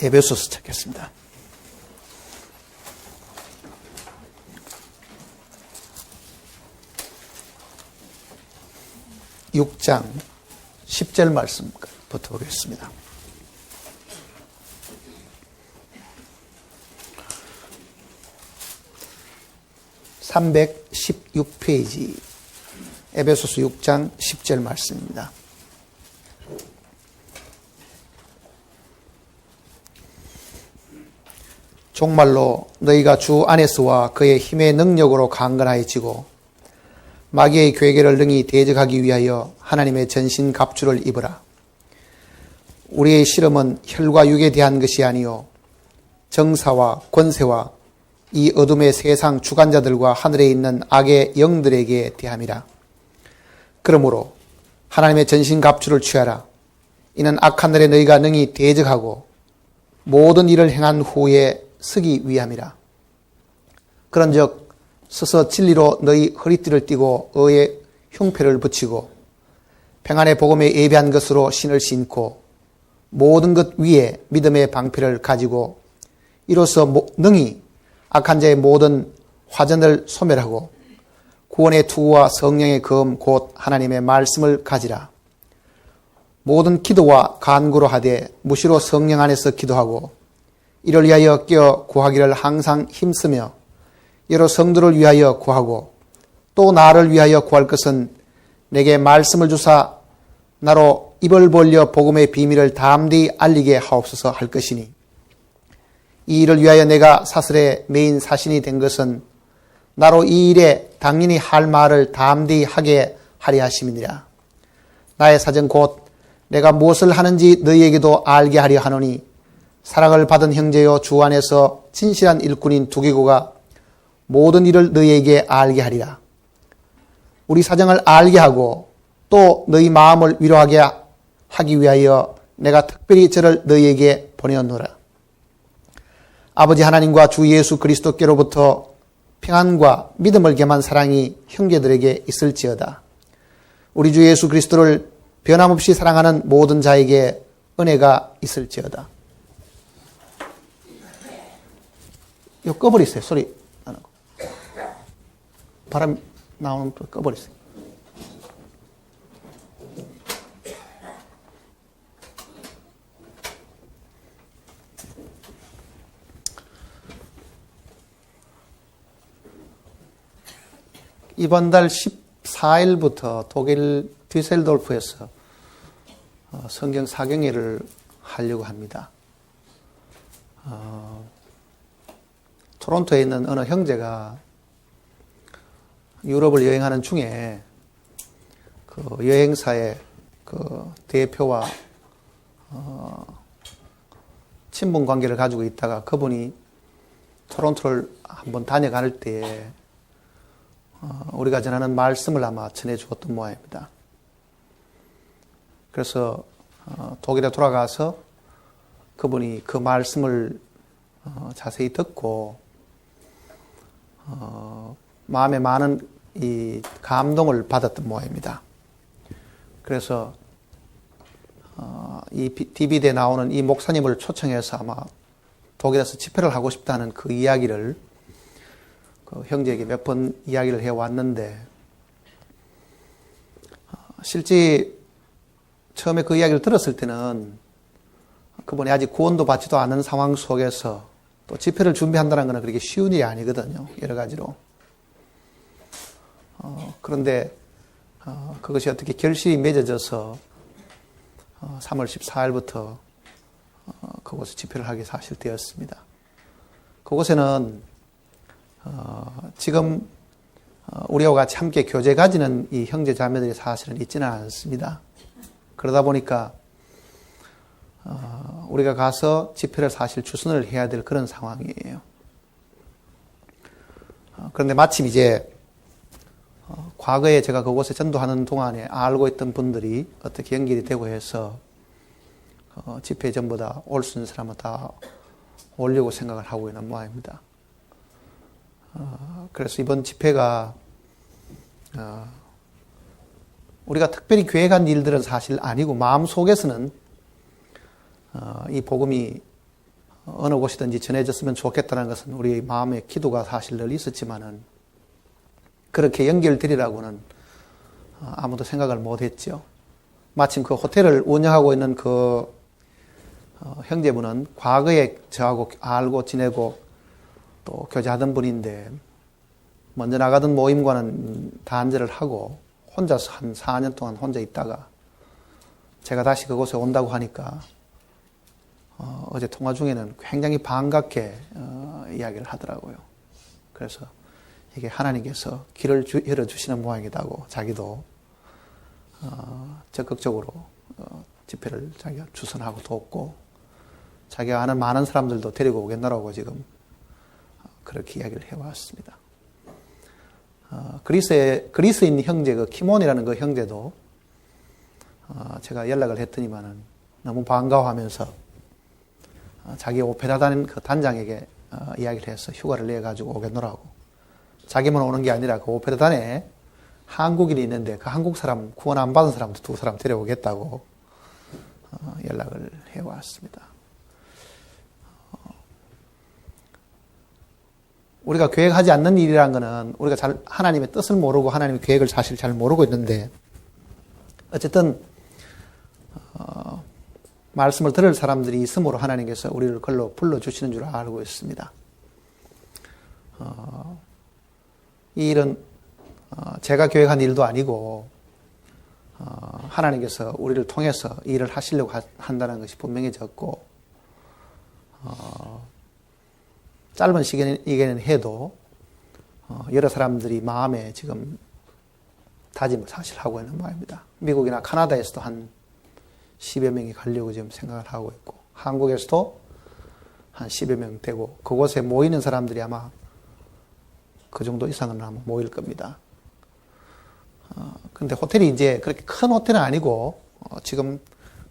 에베소서 찾겠습니다. 6장 10절 말씀부터 보겠습니다. (316페이지) 에베소서 6장 10절 말씀입니다. 종말로 너희가 주 안에서와 그의 힘의 능력으로 강건하여지고 마귀의 괴계를 능히 대적하기 위하여 하나님의 전신 갑주를 입으라. 우리의 실험은 혈과 육에 대한 것이 아니요 정사와 권세와 이 어둠의 세상 주관자들과 하늘에 있는 악의 영들에게 대함이라. 그러므로 하나님의 전신 갑주를 취하라. 이는 악한 날에 너희가 능히 대적하고 모든 일을 행한 후에 서기 위함이라. 그런즉 서서 진리로 너희 허리띠를 띠고 의의 흉패를 붙이고 평안의 복음에 예비한 것으로 신을 신고 모든 것 위에 믿음의 방패를 가지고 이로써 능히 악한 자의 모든 화전을 소멸하고 구원의 투구와 성령의 검 곧 하나님의 말씀을 가지라. 모든 기도와 간구로 하되 무시로 성령 안에서 기도하고 이를 위하여 깨어 구하기를 항상 힘쓰며 여러 성도를 위하여 구하고 또 나를 위하여 구할 것은 내게 말씀을 주사 나로 입을 벌려 복음의 비밀을 담대히 알리게 하옵소서 할 것이니 이 일을 위하여 내가 사슬에 매인 사신이 된 것은 나로 이 일에 당연히 할 말을 담대히 하게 하려 하심이니라. 나의 사정 곧 내가 무엇을 하는지 너희에게도 알게 하려 하노니 사랑을 받은 형제여 주 안에서 진실한 일꾼인 두기고가 모든 일을 너희에게 알게 하리라. 우리 사정을 알게 하고 또 너희 마음을 위로하게 하기 위하여 내가 특별히 저를 너희에게 보내었노라. 아버지 하나님과 주 예수 그리스도께로부터 평안과 믿음을 겸한 사랑이 형제들에게 있을지어다. 우리 주 예수 그리스도를 변함없이 사랑하는 모든 자에게 은혜가 있을지어다. 이거 꺼버리세요. 소리 나는 거. 바람 나오는 거 꺼버리세요. 이번 달 14일부터 독일 뒤셀돌프에서 성경 사경회를 하려고 합니다. 토론토에 있는 어느 형제가 유럽을 여행하는 중에 그 여행사의 그 대표와 친분 관계를 가지고 있다가 그분이 토론토를 한번 다녀갈 때에 우리가 전하는 말씀을 아마 전해 주었던 모양입니다. 그래서 독일에 돌아가서 그분이 그 말씀을 자세히 듣고 마음에 많은 이 감동을 받았던 모양입니다. 그래서 이 DVD에 나오는 이 목사님을 초청해서 아마 독일에서 집회를 하고 싶다는 그 이야기를 그 형제에게 몇 번 이야기를 해왔는데 실제 처음에 그 이야기를 들었을 때는 그분이 아직 구원도 받지도 않은 상황 속에서 또 집회를 준비한다는 것은 그렇게 쉬운 일이 아니거든요. 여러 가지로. 그런데 그것이 어떻게 결실이 맺어져서 3월 14일부터 그곳에 집회를 하게 사실 되었습니다. 그곳에는 지금 우리와 같이 함께 교제 가지는 이 형제 자매들이 사실은 있지는 않습니다. 그러다 보니까 우리가 가서 집회를 사실 주선을 해야 될 그런 상황이에요. 그런데 마침 이제 과거에 제가 그곳에 전도하는 동안에 알고 있던 분들이 어떻게 연결이 되고 해서 집회에 전부 다 올 수 있는 사람은 다 오려고 생각을 하고 있는 모양입니다. 그래서 이번 집회가 우리가 특별히 계획한 일들은 사실 아니고 마음속에서는 이 복음이 어느 곳이든지 전해졌으면 좋겠다는 것은 우리 마음의 기도가 사실 늘 있었지만은 그렇게 연결되리라고는 아무도 생각을 못했죠. 마침 그 호텔을 운영하고 있는 그 형제분은 과거에 저하고 알고 지내고 또 교제하던 분인데 먼저 나가던 모임과는 단절을 하고 혼자서 한 4년 동안 혼자 있다가 제가 다시 그곳에 온다고 하니까 어제 통화 중에는 굉장히 반갑게 이야기를 하더라고요. 그래서 이게 하나님께서 길을 열어주시는 모양이다고 자기도 적극적으로 집회를 자기가 주선하고 돕고 자기가 아는 많은 사람들도 데리고 오겠노라고 지금 그렇게 이야기를 해왔습니다. 그리스인 형제 그 키몬이라는 그 형제도 제가 연락을 했더니만은 너무 반가워하면서 자기 오페라단 그 단장에게 이야기를 해서 휴가를 내 가지고 오겠노라고 자기만 오는 게 아니라 그 오페라단에 한국인이 있는데 그 한국 사람 구원 안 받은 사람도 2사람 데려오겠다고 연락을 해왔습니다. 우리가 계획하지 않는 일이라는 것은 우리가 잘 하나님의 뜻을 모르고 하나님의 계획을 사실 잘 모르고 있는데 어쨌든 말씀을 들을 사람들이 있으므로 하나님께서 우리를 그걸로 불러주시는 줄 알고 있습니다. 이 일은 제가 계획한 일도 아니고 하나님께서 우리를 통해서 이 일을 하시려고 한다는 것이 분명해졌고 짧은 시기에는 해도 여러 사람들이 마음에 지금 다짐을 사실 하고 있는 모양입니다. 미국이나 카나다에서도 한 10여 명이 가려고 지금 생각을 하고 있고 한국에서도 한 10여 명 되고 그곳에 모이는 사람들이 아마 그 정도 이상은 아마 모일 겁니다. 근데 호텔이 이제 그렇게 큰 호텔은 아니고 지금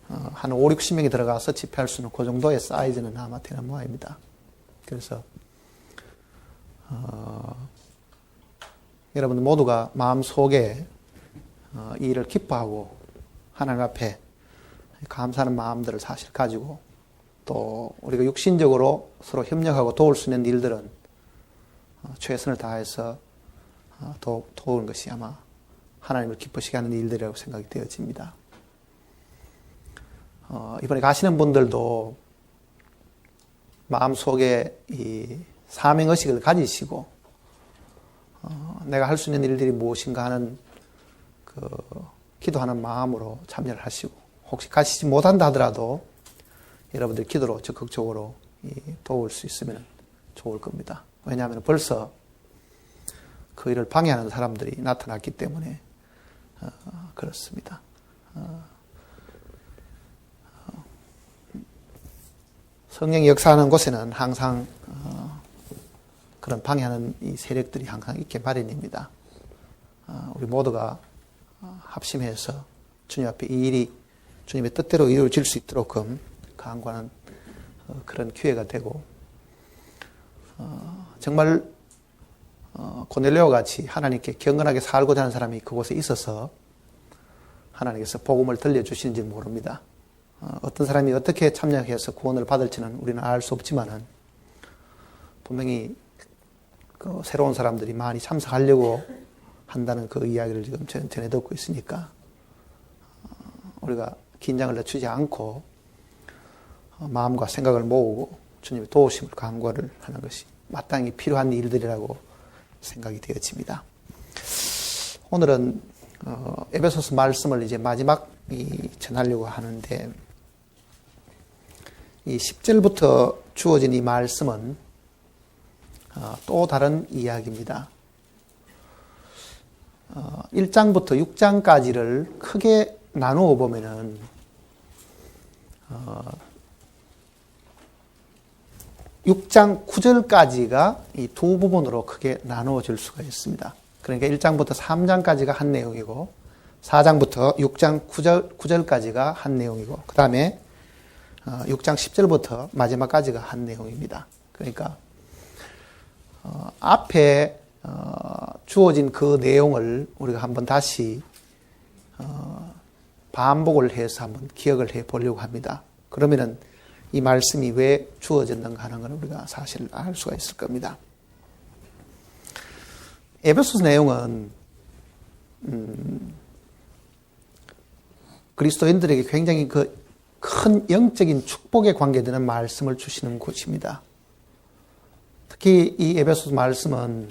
한 5, 60명이 들어가서 집회할 수 있는 그 정도의 사이즈는 아마 되는 모양입니다. 그래서 여러분들 모두가 마음속에 이 일을 기뻐하고 하나님 앞에 감사하는 마음들을 사실 가지고 또 우리가 육신적으로 서로 협력하고 도울 수 있는 일들은 최선을 다해서 도우는 것이 아마 하나님을 기쁘시게 하는 일들이라고 생각이 되어집니다. 이번에 가시는 분들도 마음속에 이 사명의식을 가지시고 내가 할 수 있는 일들이 무엇인가 하는 그 기도하는 마음으로 참여를 하시고 혹시 가시지 못한다 하더라도 여러분들 기도로 적극적으로 도울 수 있으면 좋을 겁니다. 왜냐하면 벌써 그 일을 방해하는 사람들이 나타났기 때문에 그렇습니다. 성령이 역사하는 곳에는 항상 그런 방해하는 이 세력들이 항상 있게 마련입니다. 우리 모두가 합심해서 주님 앞에 이 일이 주님의 뜻대로 이루어질 수 있도록 간구하는 그런 기회가 되고 정말 고넬레오 같이 하나님께 경건하게 살고자 하는 사람이 그곳에 있어서 하나님께서 복음을 들려주시는지 모릅니다. 어떤 사람이 어떻게 참여해서 구원을 받을지는 우리는 알 수 없지만은 분명히 그 새로운 사람들이 많이 참석하려고 한다는 그 이야기를 지금 전해 듣고 있으니까 우리가 긴장을 늦추지 않고 마음과 생각을 모으고 주님의 도우심을 간구를 하는 것이 마땅히 필요한 일들이라고 생각이 되어집니다. 오늘은 에베소서 말씀을 이제 마지막 전하려고 하는데 이 10절부터 주어진 이 말씀은 또 다른 이야기입니다. 1장부터 6장까지를 크게 나누어 보면은 6장 9절까지가 이 두 부분으로 크게 나누어질 수가 있습니다. 그러니까 1장부터 3장까지가 한 내용이고 4장부터 6장 9절까지가 한 내용이고 그 다음에 6장 10절부터 마지막까지가 한 내용입니다. 그러니까 앞에 주어진 그 내용을 우리가 한번 다시 반복을 해서 한번 기억을 해 보려고 합니다. 그러면은 이 말씀이 왜 주어졌는가 하는 것을 우리가 사실 알 수가 있을 겁니다. 에베소서 내용은 그리스도인들에게 굉장히 큰 영적인 축복에 관계되는 말씀을 주시는 곳입니다. 특히 이 에베소서 말씀은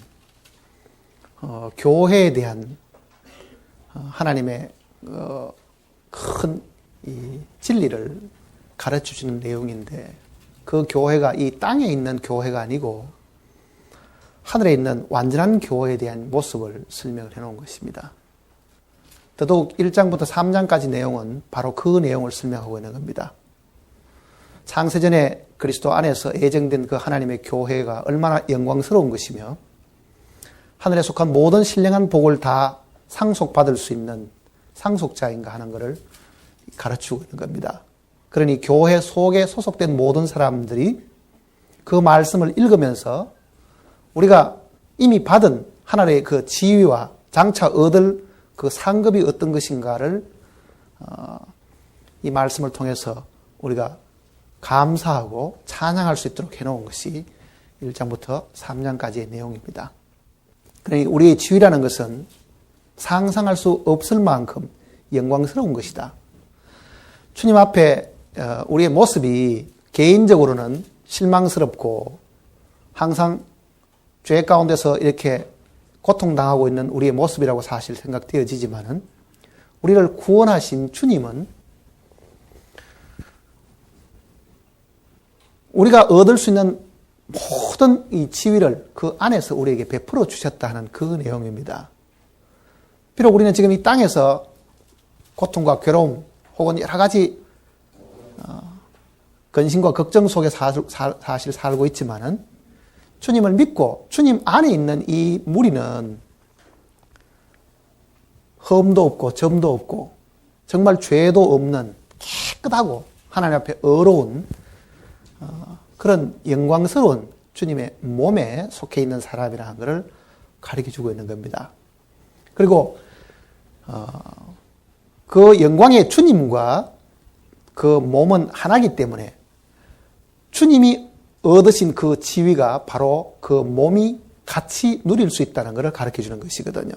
교회에 대한 하나님의 큰 이 진리를 가르쳐 주는 내용인데, 그 교회가 이 땅에 있는 교회가 아니고 하늘에 있는 완전한 교회에 대한 모습을 설명을 해놓은 것입니다. 더더욱 1장부터 3장까지 내용은 바로 그 내용을 설명하고 있는 겁니다. 창세전에 그리스도 안에서 예정된 그 하나님의 교회가 얼마나 영광스러운 것이며 하늘에 속한 모든 신령한 복을 다 상속받을 수 있는 상속자인가 하는 것을 가르치고 있는 겁니다. 그러니 교회 속에 소속된 모든 사람들이 그 말씀을 읽으면서 우리가 이미 받은 하나님의 그 지위와 장차 얻을 그 상급이 어떤 것인가를 이 말씀을 통해서 우리가 감사하고 찬양할 수 있도록 해놓은 것이 1장부터 3장까지의 내용입니다. 그러니 우리의 지위라는 것은 상상할 수 없을 만큼 영광스러운 것이다. 주님 앞에 우리의 모습이 개인적으로는 실망스럽고 항상 죄 가운데서 이렇게 고통당하고 있는 우리의 모습이라고 사실 생각되어지지만은, 우리를 구원하신 주님은 우리가 얻을 수 있는 모든 이 지위를 그 안에서 우리에게 베풀어 주셨다 하는 그 내용입니다. 비록 우리는 지금 이 땅에서 고통과 괴로움 혹은 여러 가지 근심과 걱정 속에 사실 살고 있지만은, 주님을 믿고 주님 안에 있는 이 무리는 흠도 없고 점도 없고 정말 죄도 없는 깨끗하고 하나님 앞에 의로운 그런 영광스러운 주님의 몸에 속해 있는 사람이라는 것을 가르쳐주고 있는 겁니다. 그리고 그 영광의 주님과 그 몸은 하나이기 때문에 주님이 얻으신 그 지위가 바로 그 몸이 같이 누릴 수 있다는 것을 가르쳐주는 것이거든요.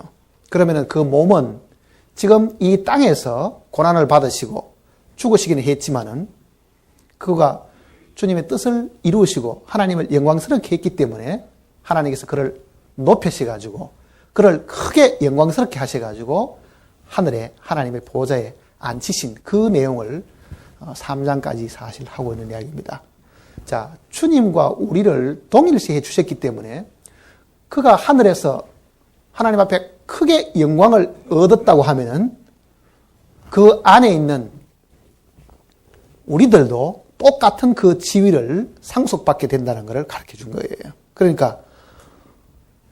그러면 그 몸은 지금 이 땅에서 고난을 받으시고 죽으시기는 했지만은 그가 주님의 뜻을 이루시고 하나님을 영광스럽게 했기 때문에 하나님께서 그를 높이셔가지고 그를 크게 영광스럽게 하셔가지고 하늘에 하나님의 보좌에 앉히신 그 내용을 3장까지 사실 하고 있는 이야기입니다. 자, 주님과 우리를 동일시해 주셨기 때문에 그가 하늘에서 하나님 앞에 크게 영광을 얻었다고 하면은 그 안에 있는 우리들도 똑같은 그 지위를 상속받게 된다는 것을 가르쳐 준 거예요. 그러니까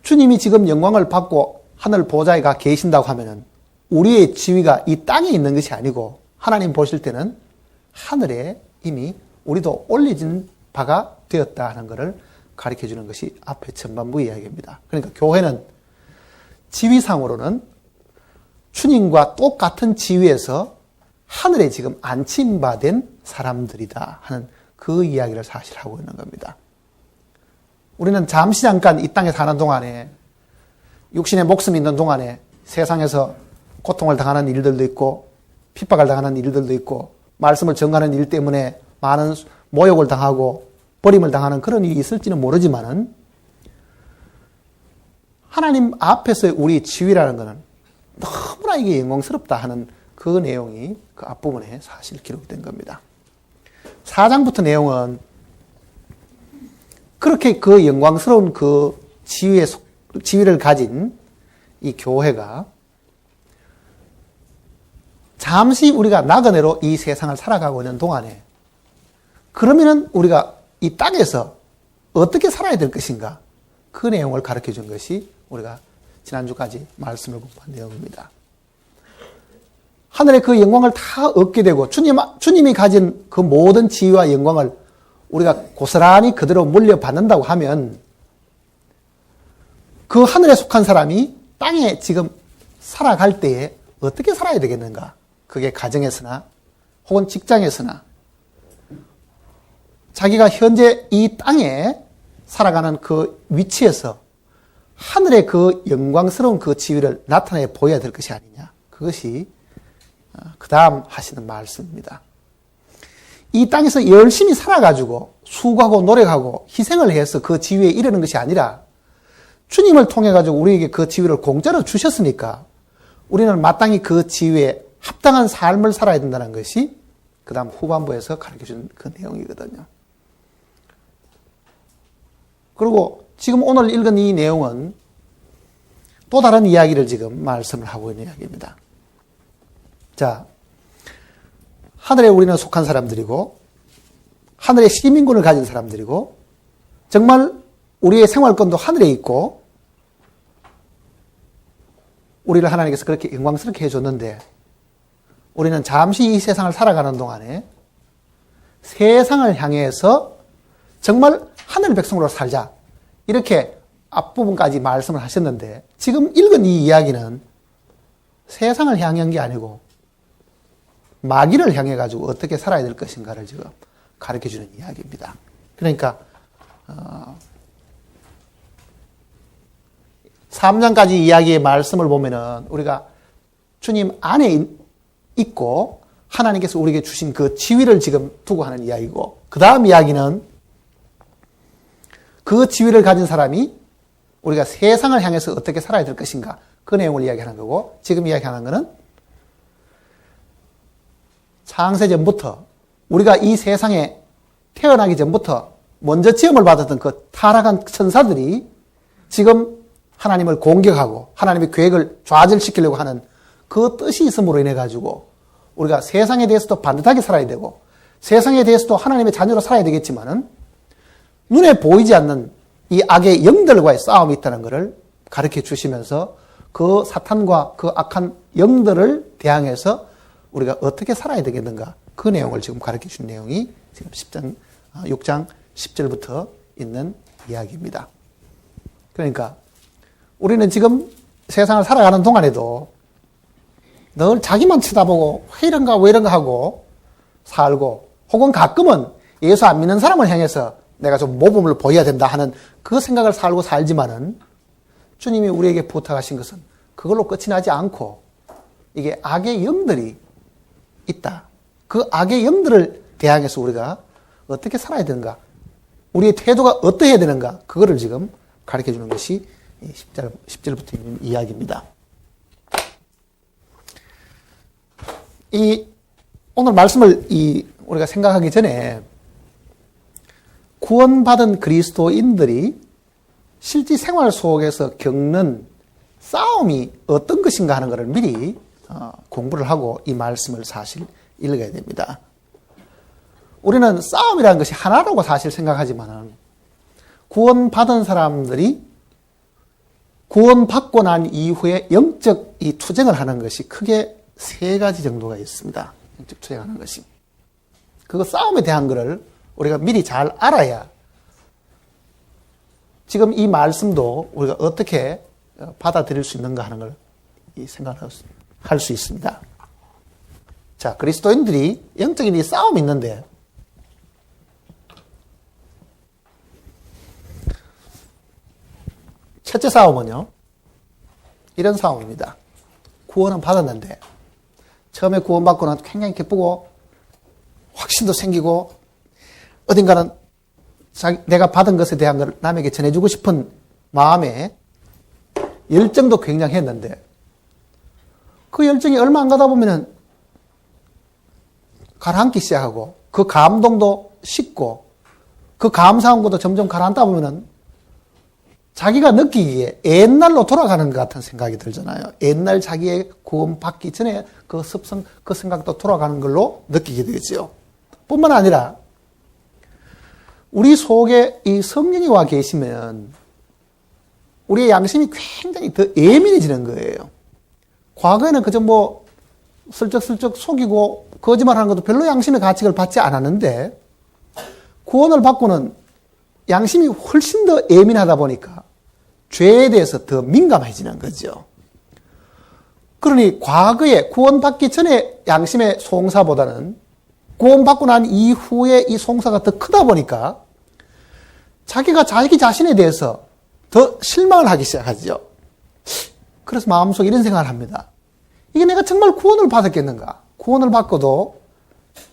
주님이 지금 영광을 받고 하늘 보좌에 가 계신다고 하면은 우리의 지위가 이 땅에 있는 것이 아니고 하나님 보실 때는 하늘에 이미 우리도 올려진 바가 되었다 하는 것을 가르쳐 주는 것이 앞에 전반부 이야기입니다. 그러니까 교회는 지위상으로는 주님과 똑같은 지위에서 하늘에 지금 안침받은 사람들이다 하는 그 이야기를 사실 하고 있는 겁니다. 우리는 잠시 잠깐 이 땅에 사는 동안에 육신의 목숨이 있는 동안에 세상에서 고통을 당하는 일들도 있고 핍박을 당하는 일들도 있고 말씀을 전가하는 일 때문에 많은 모욕을 당하고 버림을 당하는 그런 일이 있을지는 모르지만은 하나님 앞에서의 우리 지위라는 것은 너무나 이게 영광스럽다 하는 그 내용이 그 앞부분에 사실 기록된 겁니다. 4장부터 내용은 그렇게 그 영광스러운 그 지위를 가진 이 교회가 잠시 우리가 나그네로 이 세상을 살아가고 있는 동안에 그러면은 우리가 이 땅에서 어떻게 살아야 될 것인가, 그 내용을 가르쳐 준 것이 우리가 지난주까지 말씀을 공부한 내용입니다. 하늘의 그 영광을 다 얻게 되고 주님이 가진 그 모든 지위와 영광을 우리가 고스란히 그대로 물려받는다고 하면 그 하늘에 속한 사람이 땅에 지금 살아갈 때에 어떻게 살아야 되겠는가? 그게 가정에서나 혹은 직장에서나 자기가 현재 이 땅에 살아가는 그 위치에서 하늘의 그 영광스러운 그 지위를 나타내 보여야 될 것이 아니냐. 그것이 그 다음 하시는 말씀입니다. 이 땅에서 열심히 살아가지고 수고하고 노력하고 희생을 해서 그 지위에 이르는 것이 아니라 주님을 통해 가지고 우리에게 그 지위를 공짜로 주셨으니까 우리는 마땅히 그 지위에 합당한 삶을 살아야 된다는 것이 그 다음 후반부에서 가르쳐준 그 내용이거든요. 그리고 지금 오늘 읽은 이 내용은 또 다른 이야기를 지금 말씀을 하고 있는 이야기입니다. 자, 하늘에 우리는 속한 사람들이고 하늘의 시민권을 가진 사람들이고 정말 우리의 생활권도 하늘에 있고 우리를 하나님께서 그렇게 영광스럽게 해줬는데 우리는 잠시 이 세상을 살아가는 동안에 세상을 향해서 정말 하늘 백성으로 살자. 이렇게 앞부분까지 말씀을 하셨는데 지금 읽은 이 이야기는 세상을 향한 게 아니고 마귀를 향해 가지고 어떻게 살아야 될 것인가를 지금 가르쳐주는 이야기입니다. 그러니까 3장까지 이야기의 말씀을 보면은 우리가 주님 안에 있고 하나님께서 우리에게 주신 그 지위를 지금 두고 하는 이야기고 그 다음 이야기는 그 지위를 가진 사람이 우리가 세상을 향해서 어떻게 살아야 될 것인가 그 내용을 이야기하는 거고 지금 이야기하는 거는 창세전부터 우리가 이 세상에 태어나기 전부터 먼저 지음을 받았던 그 타락한 천사들이 지금 하나님을 공격하고 하나님의 계획을 좌절시키려고 하는 그 뜻이 있음으로 인해 가지고 우리가 세상에 대해서도 반듯하게 살아야 되고 세상에 대해서도 하나님의 자녀로 살아야 되겠지만은 눈에 보이지 않는 이 악의 영들과의 싸움이 있다는 것을 가르쳐 주시면서 그 사탄과 그 악한 영들을 대항해서 우리가 어떻게 살아야 되겠는가 그 내용을 지금 가르쳐 준 내용이 지금 6장 10절부터 있는 이야기입니다. 그러니까 우리는 지금 세상을 살아가는 동안에도 늘 자기만 쳐다보고 왜 이런가 하고 살고 혹은 가끔은 예수 안 믿는 사람을 향해서 내가 좀 모범을 보여야 된다 하는 그 생각을 살고 살지만은 주님이 우리에게 부탁하신 것은 그걸로 끝이 나지 않고 이게 악의 영들이 있다. 그 악의 영들을 대항해서 우리가 어떻게 살아야 되는가 우리의 태도가 어떠해야 되는가 그거를 지금 가르쳐 주는 것이 10절부터 있는 이야기입니다. 오늘 말씀을 우리가 생각하기 전에 구원받은 그리스도인들이 실제 생활 속에서 겪는 싸움이 어떤 것인가 하는 것을 미리 공부를 하고 이 말씀을 사실 읽어야 됩니다. 우리는 싸움이라는 것이 하나라고 사실 생각하지만 구원받은 사람들이 구원받고 난 이후에 영적 이 투쟁을 하는 것이 크게 3가지 정도가 있습니다. 영적 투쟁하는 것이. 그 싸움에 대한 것을 우리가 미리 잘 알아야 지금 이 말씀도 우리가 어떻게 받아들일 수 있는가 하는 걸 생각할 수 있습니다. 자, 그리스도인들이 영적인 이 싸움이 있는데 첫째 싸움은요, 이런 싸움입니다. 구원은 받았는데 처음에 구원받고는 굉장히 기쁘고 확신도 생기고 어딘가는 내가 받은 것에 대한 걸 남에게 전해주고 싶은 마음에 열정도 굉장했는데 그 열정이 얼마 안 가다 보면은 가라앉기 시작하고 그 감동도 식고 그 감사한 것도 점점 가라앉다 보면은 자기가 느끼기에 옛날로 돌아가는 것 같은 생각이 들잖아요. 옛날 자기의 구원 받기 전에 그 습성, 그 생각도 돌아가는 걸로 느끼게 되죠. 뿐만 아니라 우리 속에 이 성령이 와 계시면 우리의 양심이 굉장히 더 예민해지는 거예요. 과거에는 그저 슬쩍슬쩍 속이고 거짓말하는 것도 별로 양심의 가치를 받지 않았는데 구원을 받고는 양심이 훨씬 더 예민하다 보니까 죄에 대해서 더 민감해지는 거죠. 그러니 과거에 구원받기 전에 양심의 송사보다는 구원받고 난 이후에 이 송사가 더 크다 보니까 자기가 자기 자신에 대해서 더 실망을 하기 시작하죠. 그래서 마음속에 이런 생각을 합니다. 이게 내가 정말 구원을 받았겠는가? 구원을 받고도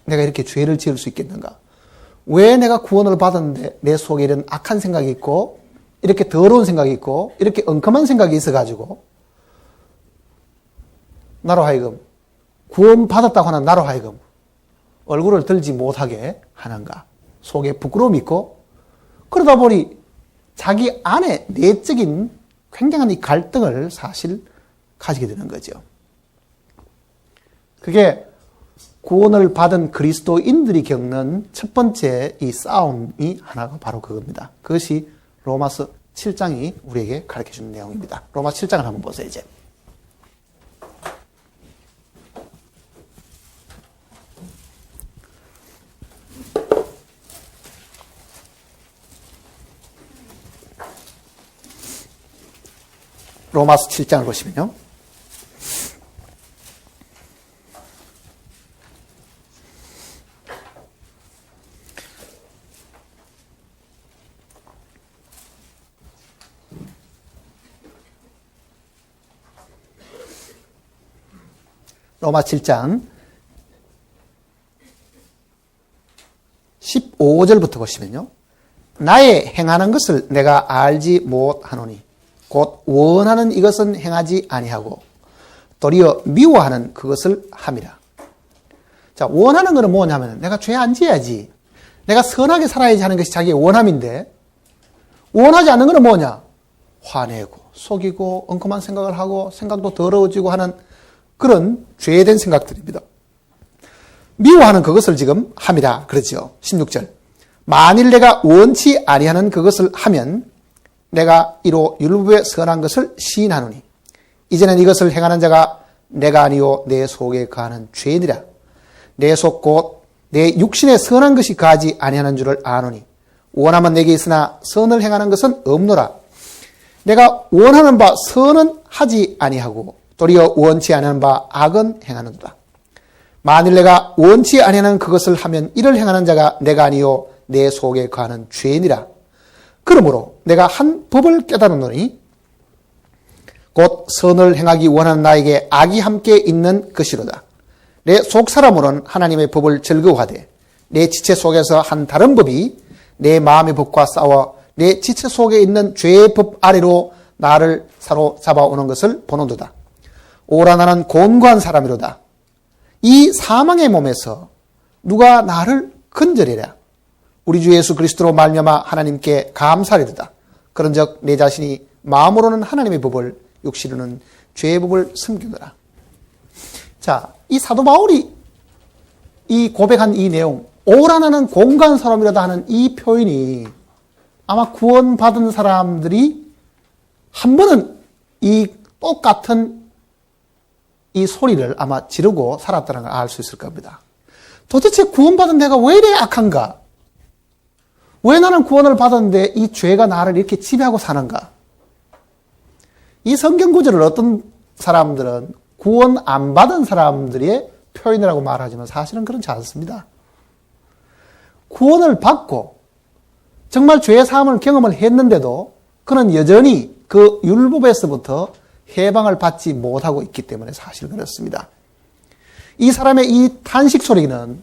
내가 이렇게 죄를 지을 수 있겠는가? 왜 내가 구원을 받았는데 내 속에 이런 악한 생각이 있고 이렇게 더러운 생각이 있고 이렇게 엉큼한 생각이 있어가지고 나로 하여금 구원받았다고 하는 나로 하여금 얼굴을 들지 못하게 하는가? 속에 부끄러움이 있고 그러다 보니 자기 안에 내적인 굉장한 이 갈등을 사실 가지게 되는 거죠. 그게 구원을 받은 그리스도인들이 겪는 첫 번째 이 싸움이 하나가 바로 그겁니다. 그것이 로마서 7장이 우리에게 가르쳐주는 내용입니다. 로마서 7장을 한번 보세요, 이제. 로마서 7장을 보시면요. 로마 7장 15절부터 보시면요. 나의 행하는 것을 내가 알지 못하노니 곧 원하는 이것은 행하지 아니하고 도리어 미워하는 그것을 함이라. 자, 원하는 것은 뭐냐면 내가 죄 안 지어야지. 내가 선하게 살아야지 하는 것이 자기의 원함인데 원하지 않는 것은 뭐냐? 화내고 속이고 엉큼한 생각을 하고 생각도 더러워지고 하는 그런 죄된 생각들입니다. 미워하는 그것을 지금 함이라 그러죠. 16절. 만일 내가 원치 아니하는 그것을 하면 내가 이로 율법의 선한 것을 시인하노니 이제는 이것을 행하는 자가 내가 아니요 내 속에 거하는 죄니라. 내 속 곧 내 육신에 선한 것이 거하지 아니하는 줄을 아노니 원함은 내게 있으나 선을 행하는 것은 없노라. 내가 원하는 바 선은 하지 아니하고 도리어 원치 않은 바 악은 행하는도다. 만일 내가 원치 아니하는 그것을 하면 이를 행하는 자가 내가 아니요 내 속에 거하는 죄니라. 그러므로 내가 한 법을 깨달았노니 곧 선을 행하기 원하는 나에게 악이 함께 있는 것이로다. 내 속사람으로는 하나님의 법을 즐거워하되 내 지체 속에서 한 다른 법이 내 마음의 법과 싸워 내 지체 속에 있는 죄의 법 아래로 나를 사로잡아오는 것을 보는도다. 오라 나는 곤고한 사람이로다. 이 사망의 몸에서 누가 나를 건져내랴. 우리 주 예수 그리스도로 말미암아 하나님께 감사하리로다. 그런즉 내 자신이 마음으로는 하나님의 법을 육신으로는 죄의 법을 섬기노라. 자, 이 사도 바울이 이 고백한 이 내용, 오라 나는 곤고한 사람이로다 하는 이 표현이 아마 구원받은 사람들이 한 번은 이 똑같은 이 소리를 아마 지르고 살았다는 걸 알 수 있을 겁니다. 도대체 구원받은 내가 왜 이래 악한가? 왜 나는 구원을 받았는데 이 죄가 나를 이렇게 지배하고 사는가? 이 성경 구절을 어떤 사람들은 구원 안 받은 사람들의 표현이라고 말하지만 사실은 그렇지 않습니다. 구원을 받고 정말 죄의 사함을 경험을 했는데도 그는 여전히 그 율법에서부터 해방을 받지 못하고 있기 때문에 사실 그렇습니다. 이 사람의 이 탄식 소리는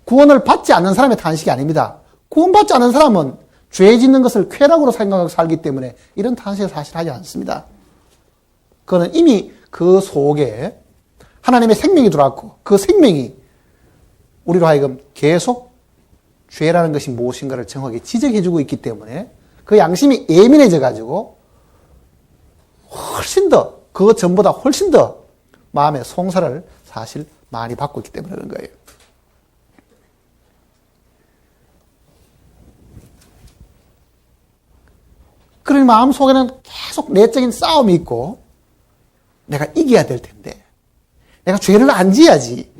구원을 받지 않는 사람의 탄식이 아닙니다. 구원받지 않은 사람은 죄 짓는 것을 쾌락으로 생각하고 살기 때문에 이런 탄식을 사실 하지 않습니다. 그는 이미 그 속에 하나님의 생명이 들어왔고 그 생명이 우리로 하여금 계속 죄라는 것이 무엇인가를 정확하게 지적해주고 있기 때문에 그 양심이 예민해져 가지고 훨씬 더, 그 전보다 훨씬 더 마음의 송사를 사실 많이 받고 있기 때문에 그런 거예요. 그러니 마음속에는 계속 내적인 싸움이 있고 내가 이겨야 될 텐데 내가 죄를 안 지어야지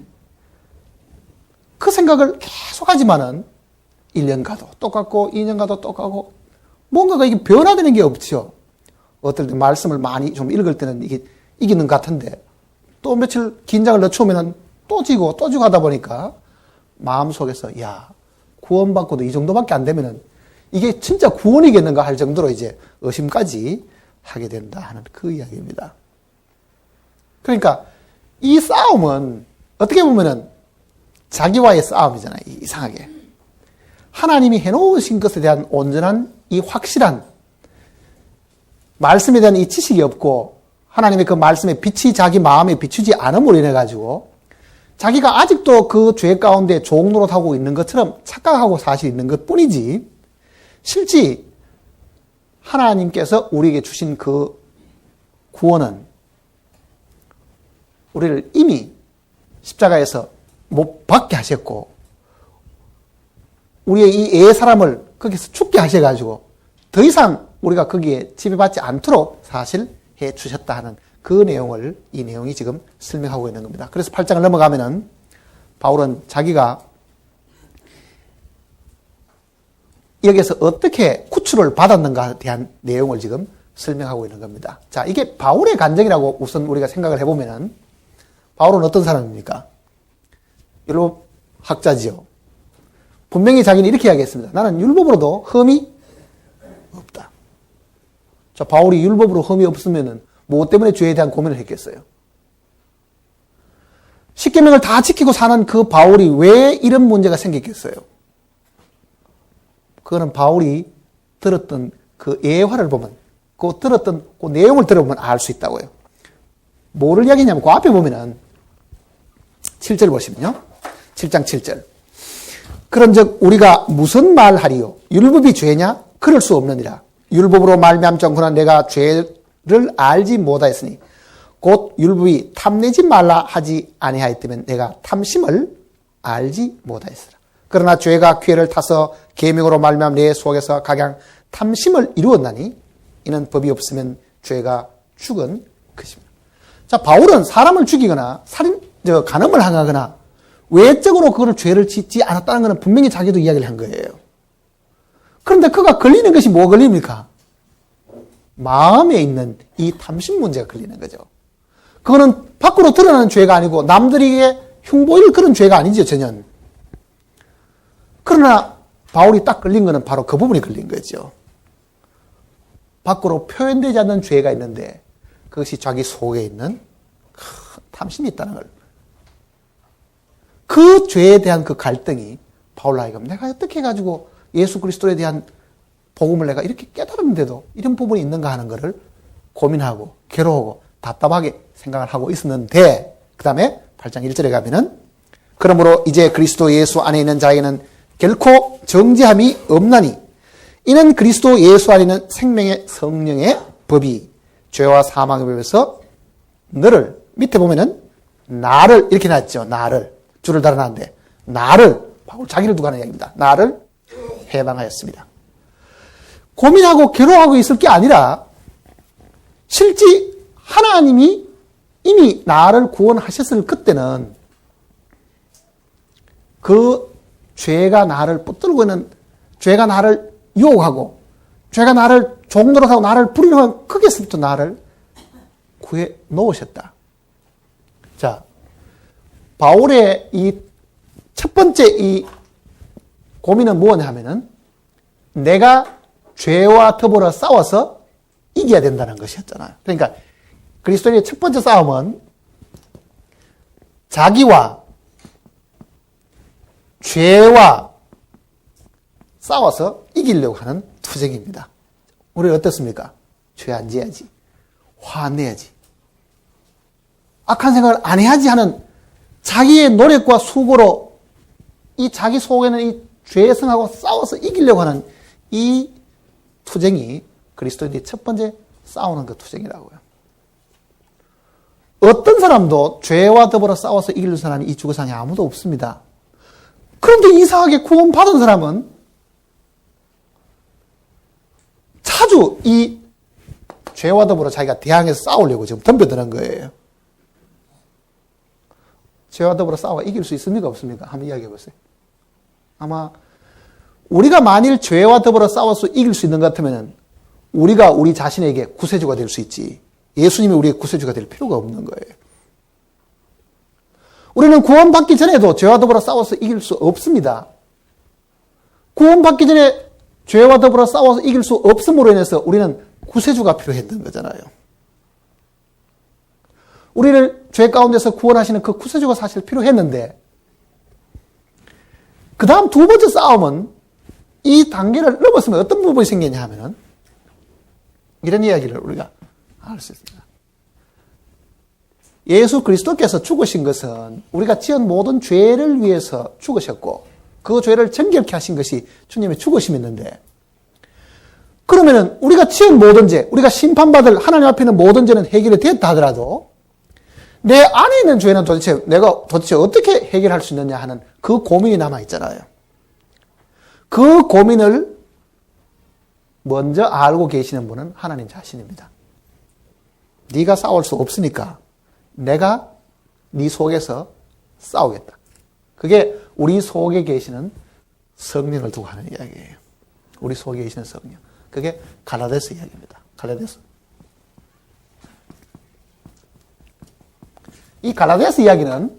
그 생각을 계속 하지만은 1년 가도 똑같고 2년 가도 똑같고 뭔가가 이게 변화되는 게 없죠. 어떨 때 말씀을 많이 좀 읽을 때는 이게 이기는 것 같은데 또 며칠 긴장을 늦추면은 또 지고 하다 보니까 마음속에서 야, 구원받고도 이 정도밖에 안 되면은 이게 진짜 구원이겠는가 할 정도로 이제 의심까지 하게 된다 하는 그 이야기입니다. 그러니까 이 싸움은 어떻게 보면은 자기와의 싸움이잖아요. 이상하게. 하나님이 해놓으신 것에 대한 온전한 이 확실한 말씀에 대한 이 지식이 없고 하나님의 그 말씀의 빛이 자기 마음에 비추지 않음으로 인해 가지고 자기가 아직도 그 죄 가운데 종노릇하고 있는 것처럼 착각하고 사실 있는 것 뿐이지 실제 하나님께서 우리에게 주신 그 구원은 우리를 이미 십자가에서 못 받게 하셨고 우리의 이 애 사람을 거기서 죽게 하셔가지고 더 이상 우리가 거기에 지배받지 않도록 사실 해 주셨다 하는 그 내용을 이 내용이 지금 설명하고 있는 겁니다. 그래서 8장을 넘어가면은 바울은 자기가 여기서 어떻게 구출을 받았는가에 대한 내용을 지금 설명하고 있는 겁니다. 자, 이게 바울의 간증이라고 우선 우리가 생각을 해보면은 바울은 어떤 사람입니까? 율법학자지요. 분명히 자기는 이렇게 이야기했습니다. 나는 율법으로도 흠이 없다. 자, 바울이 율법으로 흠이 없으면은 무엇 때문에 죄에 대한 고민을 했겠어요? 십계명을 다 지키고 사는 그 바울이 왜 이런 문제가 생겼겠어요? 그거는 바울이 들었던 그 예화를 보면, 그 들었던 그 내용을 들어보면 알 수 있다고요. 뭐를 이야기냐면 그 앞에 보면은 7절 보시면요. 7장 7절. 그런즉 우리가 무슨 말하리요? 율법이 죄냐? 그럴 수 없느니라. 율법으로 말미암정후나 내가 죄를 알지 못하였으니 곧 율법이 탐내지 말라 하지 아니하였다면 내가 탐심을 알지 못하였으라. 그러나 죄가 기회를 타서 계명으로 말미암아 내 속에서 각양 탐심을 이루었나니 이는 법이 없으면 죄가 죽은 것입니다. 자, 바울은 사람을 죽이거나 간음을 하거나 외적으로 그걸 죄를 짓지 않았다는 것은 분명히 자기도 이야기를 한 거예요. 그런데 그가 걸리는 것이 뭐 걸립니까? 마음에 있는 이 탐심 문제가 걸리는 거죠. 그거는 밖으로 드러나는 죄가 아니고 남들에게 흉보일 그런 죄가 아니죠, 전혀. 그러나 바울이 딱 걸린 것은 바로 그 부분이 걸린 거죠. 밖으로 표현되지 않는 죄가 있는데 그것이 자기 속에 있는 탐심이 있다는 걸. 그 죄에 대한 그 갈등이 바울로 하여금 내가 어떻게 해가지고 예수 그리스도에 대한 복음을 내가 이렇게 깨달았는데도 이런 부분이 있는가 하는 것을 고민하고 괴로워하고 답답하게 생각을 하고 있었는데 그 다음에 8장 1절에 가면은 그러므로 이제 그리스도 예수 안에 있는 자에게는 결코 정죄함이 없나니 이는 그리스도 예수 안에 있는 생명의 성령의 법이 죄와 사망의 법에서 너를 밑에 보면은 나를 이렇게 놨죠. 나를 줄을 달아놨는데 나를 바울 자기를 두고 하는 이야기입니다. 나를 해방하였습니다. 고민하고 괴로워하고 있을 게 아니라 실제 하나님이 이미 나를 구원하셨을 그때는 그 죄가 나를 붙들고 있는 죄가 나를 유혹하고 죄가 나를 종노릇하고 나를 부리는 거기서부터 나를 구해 놓으셨다. 자, 바울의 이 첫 번째 이 고민은 무엇냐 하면은 내가 죄와 더불어 싸워서 이겨야 된다는 것이었잖아요. 그러니까 그리스도인의 첫 번째 싸움은 자기와 죄와 싸워서 이기려고 하는 투쟁입니다. 우리는 어떻습니까? 죄 안 지어야지. 화 안 내야지. 악한 생각을 안 해야지 하는 자기의 노력과 수고로 이 자기 속에는 이 죄성하고 싸워서 이기려고 하는 이 투쟁이 그리스도인의 첫 번째 싸우는 그 투쟁이라고요. 어떤 사람도 죄와 더불어 싸워서 이길 사람이 이 지구상에 아무도 없습니다. 그런데 이상하게 구원받은 사람은 자주 이 죄와 더불어 자기가 대항해서 싸우려고 지금 덤벼드는 거예요. 죄와 더불어 싸워 이길 수 있습니까? 없습니까? 한번 이야기해 보세요. 아마 우리가 만일 죄와 더불어 싸워서 이길 수 있는 것 같으면 우리가 우리 자신에게 구세주가 될 수 있지 예수님이 우리의 구세주가 될 필요가 없는 거예요. 우리는 구원받기 전에도 죄와 더불어 싸워서 이길 수 없습니다. 구원받기 전에 죄와 더불어 싸워서 이길 수 없음으로 인해서 우리는 구세주가 필요했던 거잖아요. 우리를 죄 가운데서 구원하시는 그 구세주가 사실 필요했는데, 그 다음 두 번째 싸움은 이 단계를 넘었으면 어떤 부분이 생기냐 하면은 이런 이야기를 우리가 알 수 있습니다. 예수 그리스도께서 죽으신 것은 우리가 지은 모든 죄를 위해서 죽으셨고, 그 죄를 정결케 하신 것이 주님의 죽으심이었는데, 그러면은 우리가 지은 모든 죄, 우리가 심판받을 하나님 앞에 있는 모든 죄는 해결이 됐다 하더라도 내 안에 있는 죄는 내가 도대체 어떻게 해결할 수 있느냐 하는 그 고민이 남아있잖아요. 그 고민을 먼저 알고 계시는 분은 하나님 자신입니다. 네가 싸울 수 없으니까 내가 네 속에서 싸우겠다. 그게 우리 속에 계시는 성령을 두고 하는 이야기예요. 우리 속에 계시는 성령. 그게 갈라디아서 이야기입니다. 갈라디아서. 이 갈라디아서 이야기는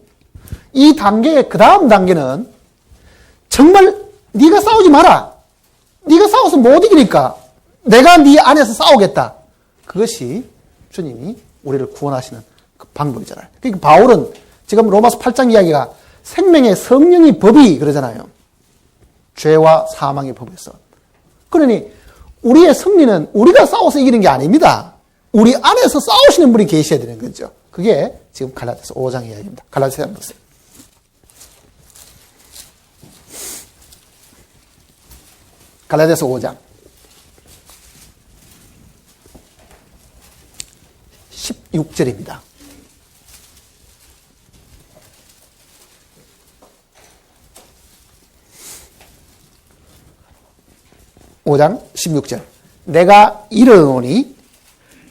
이 단계의 그 다음 단계는 정말 네가 싸우지 마라. 네가 싸워서 못 이기니까 내가 네 안에서 싸우겠다. 그것이 주님이 우리를 구원하시는 그 방법이잖아요. 그러니까 바울은 지금 로마서 8장 이야기가 생명의 성령의 법이 그러잖아요. 죄와 사망의 법에서. 그러니 우리의 승리는 우리가 싸워서 이기는 게 아닙니다. 우리 안에서 싸우시는 분이 계셔야 되는 거죠. 그게 지금 갈라디아서 5장 이야기입니다. 갈라디아서 5장 보세요. 갈라디아서 5장 16절입니다. 5장 16절. 내가 이르노니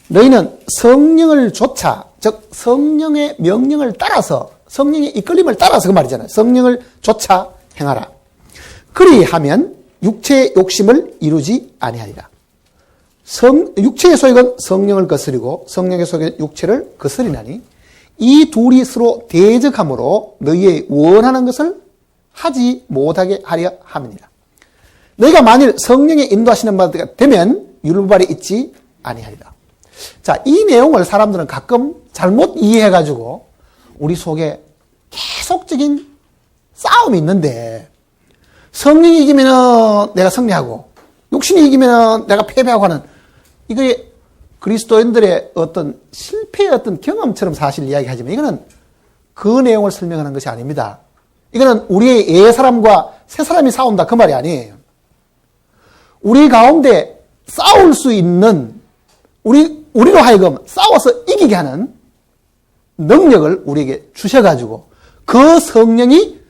너희는 성령을 조차, 즉 성령의 명령을 따라서, 성령의 이끌림을 따라서 그 말이잖아요. 성령을 조차 행하라. 그리하면 육체의 욕심을 이루지 아니하리라. 육체의 소욕은 성령을 거스리고 성령의 소욕은 육체를 거스리나니 이 둘이 서로 대적함으로 너희의 원하는 것을 하지 못하게 하려 함이니라. 너희가 만일 성령의 인도하시는 바가 되면 율법아래 있지 아니하리라. 자, 이 내용을 사람들은 가끔 잘못 이해해가지고 우리 속에 계속적인 싸움이 있는데, 성령이 이기면 내가 승리하고 욕심이 이기면 내가 패배하고 하는, 이게 그리스도인들의 어떤 실패의 어떤 경험처럼 사실 이야기하지만 이거는 그 내용을 설명하는 것이 아닙니다. 이거는 우리의 옛사람과 새사람이 싸운다 그 말이 아니에요. 우리 가운데 싸울 수 있는, 우리로 하여금 싸워서 이기게 하는 능력을 우리에게 주셔가지고 그 성령이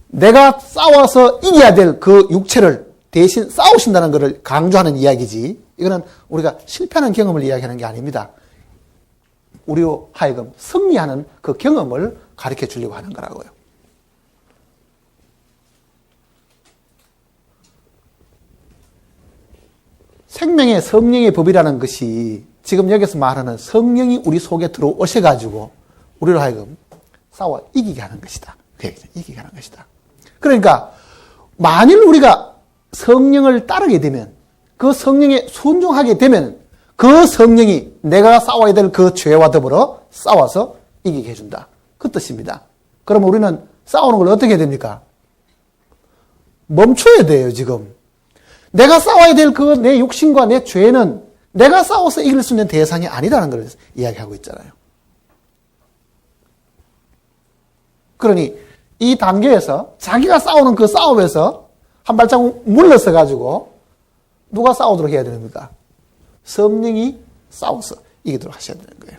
내가 싸워서 이겨야 될 그 육체를 대신 싸우신다는 것을 강조하는 이야기지, 이거는 우리가 실패하는 경험을 이야기하는 게 아닙니다. 우리로 하여금 승리하는 그 경험을 가르쳐 주려고 하는 거라고요. 생명의 성령의 법이라는 것이 지금 여기서 말하는 성령이 우리 속에 들어오셔가지고 우리로 하여금 싸워 이기게 하는 것이다. 이기게 하는 것이다. 그러니까 만일 우리가 성령을 따르게 되면, 그 성령에 순종하게 되면 그 성령이 내가 싸워야 될 그 죄와 더불어 싸워서 이기게 해준다. 그 뜻입니다. 그럼 우리는 싸우는 걸 어떻게 해야 됩니까? 멈춰야 돼요, 지금. 내가 싸워야 될 그 내 육신과 내 죄는 내가 싸워서 이길 수 있는 대상이 아니라는 걸 이야기하고 있잖아요. 그러니 이 단계에서 자기가 싸우는 그 싸움에서 한 발자국 물러서 가지고 누가 싸우도록 해야 됩니까? 성령이 싸워서 이기도록 하셔야 되는 거예요.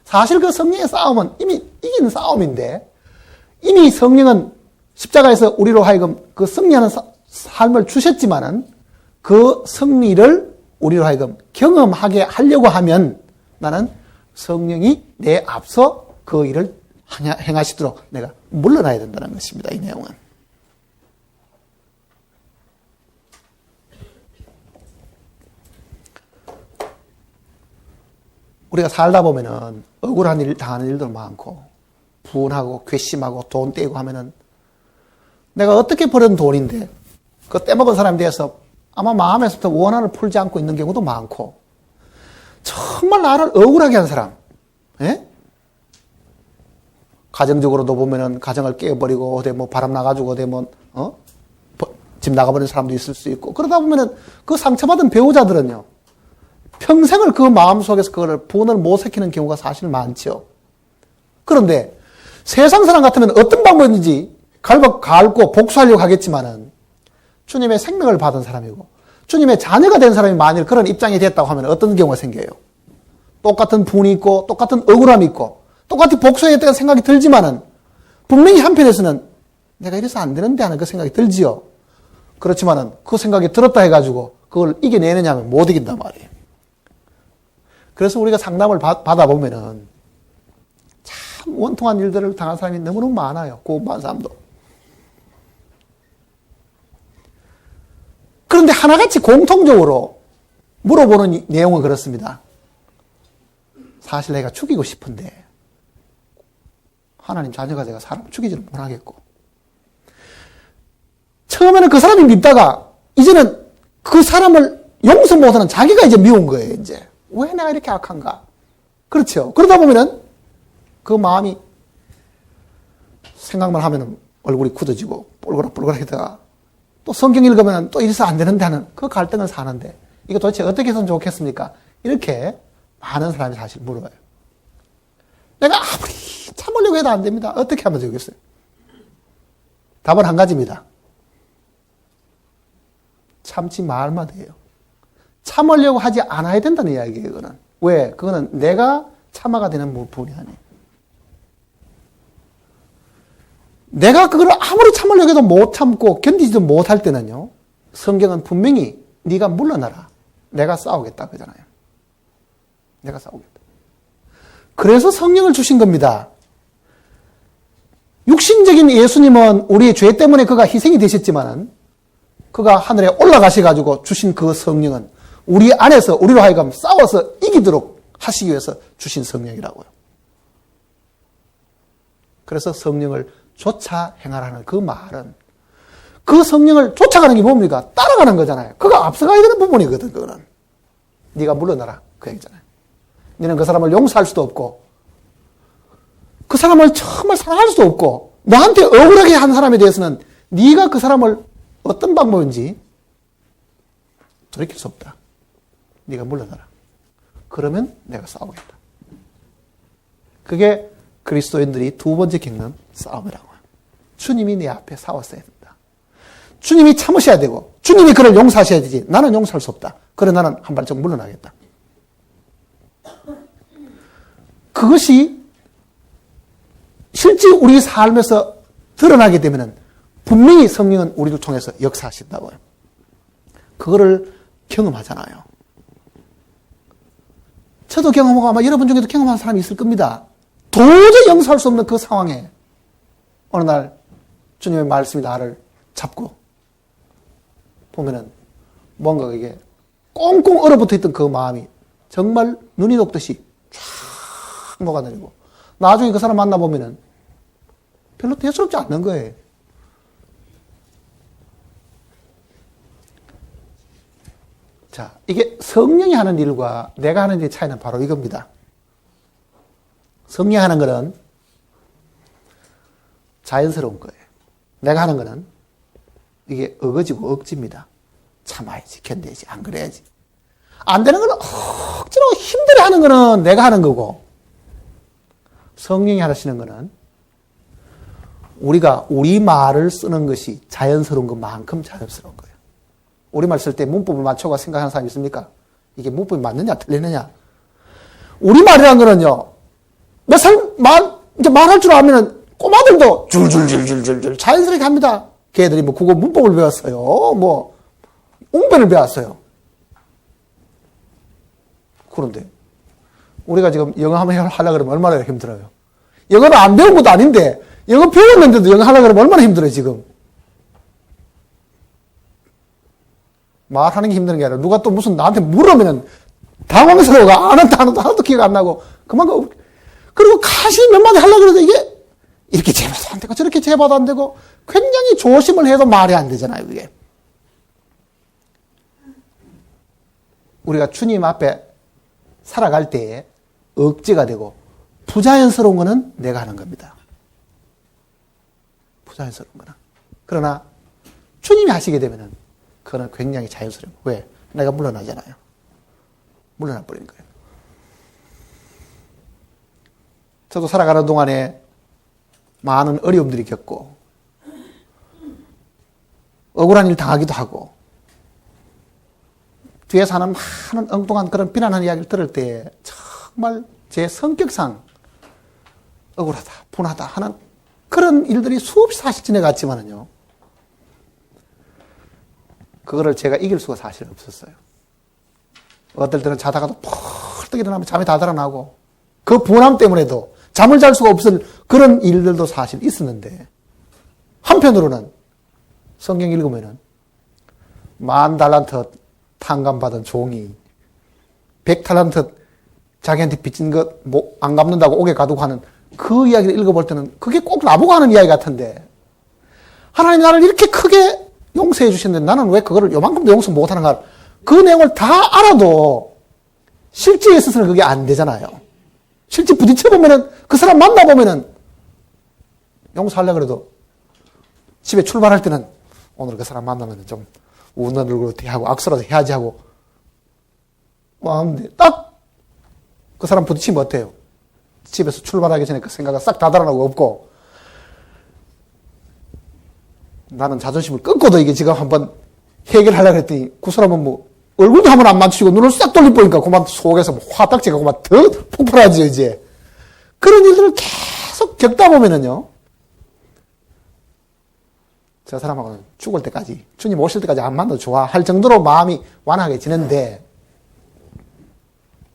사실 그 성령의 싸움은 이미 이긴 싸움인데, 이미 성령은 십자가에서 우리로 하여금 그 승리하는 삶을 주셨지만은 그 승리를 우리로 하여금 경험하게 하려고 하면 나는 성령이 내 앞서 그 일을 행하시도록 내가 물러나야 된다는 것입니다. 이 내용은. 우리가 살다 보면은 억울한 일 당하는 일도 많고 분하고 괘씸하고 돈 떼고 하면은 내가 어떻게 벌은 돈인데 그 떼먹은 사람에 대해서 아마 마음에서부터 원한을 풀지 않고 있는 경우도 많고 정말 나를 억울하게 한 사람, 예? 가정적으로도 보면은 가정을 깨어버리고 어디 뭐 바람 나가지고 어디 뭐 집 나가버리는 사람도 있을 수 있고 그러다 보면은 그 상처받은 배우자들은요 평생을 그 마음 속에서 그거를 분을 못 삭히는 경우가 사실 많죠. 그런데 세상 사람 같으면 어떤 방법인지 갈고 복수하려고 하겠지만은 주님의 생명을 받은 사람이고 주님의 자녀가 된 사람이 만일 그런 입장이 됐다고 하면 어떤 경우가 생겨요? 똑같은 분이 있고 똑같은 억울함이 있고 똑같이 복수해야겠다는 생각이 들지만은 분명히 한편에서는 내가 이래서 안 되는데 하는 그 생각이 들지요. 그렇지만은 그 생각이 들었다 해가지고 그걸 이겨내느냐 하면 못 이긴단 말이에요. 그래서 우리가 상담을 받아보면은 참 원통한 일들을 당한 사람이 너무너무 많아요. 고급한 사람도. 그런데 하나같이 공통적으로 물어보는 내용은 그렇습니다. 사실 내가 죽이고 싶은데 하나님 자녀가 제가 사람을 죽이지는 못하겠고 처음에는 그 사람이 밉다가 이제는 그 사람을 용서 못하는 자기가 이제 미운 거예요. 이제 왜 내가 이렇게 악한가? 그렇죠. 그러다 보면은 그 마음이 생각만 하면은 얼굴이 굳어지고 뻘그락뻘그락하다가 또 성경 읽으면 또 이래서 안 되는데 하는 그 갈등을 사는데 이거 도대체 어떻게 해서는 좋겠습니까? 이렇게 많은 사람이 사실 물어요. 내가 아무리 참으려고 해도 안 됩니다. 어떻게 하면 되겠어요? 답은 한 가지입니다. 참지 말만 해요. 참으려고 하지 않아야 된다는 이야기예요. 그거는. 왜? 그거는 내가 참아가 되는 부분이 아니에요. 내가 그걸 아무리 참으려고 해도 못 참고 견디지도 못할 때는요. 성경은 분명히 네가 물러나라. 내가 싸우겠다 그러잖아요. 내가 싸우겠다. 그래서 성령을 주신 겁니다. 육신적인 예수님은 우리의 죄 때문에 그가 희생이 되셨지만은 그가 하늘에 올라가셔가지고 주신 그 성령은 우리 안에서 우리로 하여금 싸워서 이기도록 하시기 위해서 주신 성령이라고요. 그래서 성령을 쫓아 행하라는 그 말은 그 성령을 쫓아가는 게 뭡니까? 따라가는 거잖아요. 그가 앞서가야 되는 부분이거든. 그거는. 네가 물러나라. 그 얘기잖아요. 너는 그 사람을 용서할 수도 없고 그 사람을 정말 사랑할 수도 없고 너한테 억울하게 한 사람에 대해서는 네가 그 사람을 어떤 방법인지 돌이킬 수 없다. 네가 물러나라. 그러면 내가 싸우겠다. 그게 그리스도인들이 두 번째 겪는 싸움이라고요. 주님이 내 앞에 싸웠어야 된다. 주님이 참으셔야 되고 주님이 그를 용서하셔야 되지. 나는 용서할 수 없다. 그래 나는 한 발짝 물러나겠다. 그것이 실제 우리 삶에서 드러나게 되면은 분명히 성령은 우리를 통해서 역사하신다고요. 그거를 경험하잖아요. 저도 경험하고 아마 여러분 중에도 경험한 사람이 있을 겁니다. 도저히 용서할 수 없는 그 상황에 어느 날 주님의 말씀이 나를 잡고 보면은 뭔가 이게 꽁꽁 얼어붙어 있던 그 마음이 정말 눈이 녹듯이 쫙 녹아내리고 나중에 그 사람 만나보면은 별로 대수롭지 않는 거예요. 자, 이게 성령이 하는 일과 내가 하는 일의 차이는 바로 이겁니다. 성령이 하는 거는 자연스러운 거예요. 내가 하는 거는 이게 어거지고 억지입니다. 참아야지, 견뎌야지, 안 그래야지. 안 되는 거는 억지로 힘들어 하는 거는 내가 하는 거고 성령이 하시는 거는 우리가 우리 말을 쓰는 것이 자연스러운 것만큼 자연스러운 거예요. 우리말 쓸 때 문법을 맞춰가 생각하는 사람이 있습니까? 이게 문법이 맞느냐 틀리느냐. 우리말이라는 거는요. 몇 살 이제 말할 줄 알면은 꼬마들도 줄줄줄줄줄 자연스럽게 합니다. 걔들이 뭐 국어 문법을 배웠어요. 뭐 웅배를 배웠어요. 그런데 우리가 지금 영어 하려고 그러면 얼마나 힘들어요. 영어를 안 배운 것도 아닌데 영어 배웠는데도 영어 하려고 그러면 얼마나 힘들어요 지금. 말하는 게 힘든 게 아니라 누가 또 무슨 나한테 물으면은 당황스러워가 안 한다 하나도 기억 안 나고 그만큼 그리고 가시 몇 마디 하려고 그래도 이게 이렇게 재봐도 안 되고 저렇게 재봐도 안 되고 굉장히 조심을 해도 말이 안 되잖아요, 그게. 우리가 주님 앞에 살아갈 때에 억지가 되고 부자연스러운 거는 내가 하는 겁니다. 부자연스러운 거는. 그러나 주님이 하시게 되면은 그거는 굉장히 자연스러워요. 왜? 내가 물러나잖아요. 물러나 버리는 거예요. 저도 살아가는 동안에 많은 어려움들이 겪고 억울한 일 당하기도 하고 뒤에서 하는 많은 엉뚱한 그런 비난하는 이야기를 들을 때 정말 제 성격상 억울하다, 분하다 하는 그런 일들이 수없이 사실 지내갔지만은요. 그거를 제가 이길 수가 사실 없었어요. 어떨 때는 자다가도 펄떡 일어나면 잠이 다 달아나고 그 분함 때문에도 잠을 잘 수가 없을 그런 일들도 사실 있었는데 한편으로는 성경 읽으면은 10,000달란트 탕감받은 종이 100달란트 자기한테 빚진 것 안 갚는다고 옥에 가두고 하는 그 이야기를 읽어볼 때는 그게 꼭 나보고 하는 이야기 같은데 하나님 나를 이렇게 크게 용서해 주셨는데 나는 왜 그거를 요만큼도 용서 못하는가. 그 내용을 다 알아도 실제에 있어서는 그게 안 되잖아요. 실제 부딪혀보면은 그 사람 만나보면은 용서하려고 그래도 집에 출발할 때는 오늘 그 사람 만나면 좀 웃는 얼굴로 대하고 악수라도 해야지 하고 마음인데 딱 그 사람 부딪히면 어때요? 집에서 출발하기 전에 그 생각이 싹 다 달아나고 없고 나는 자존심을 끊고도 이게 지금 한번 해결하려고 했더니 그 사람은 뭐 얼굴도 한번 안 맞추고 눈을 싹 돌려보니까 그만 속에서 뭐 화딱지가 그만 더 폭발하죠 이제. 그런 일들을 계속 겪다 보면은요. 저 사람하고는 죽을 때까지 주님 오실 때까지 안 만나도 좋아 할 정도로 마음이 완하게 지는데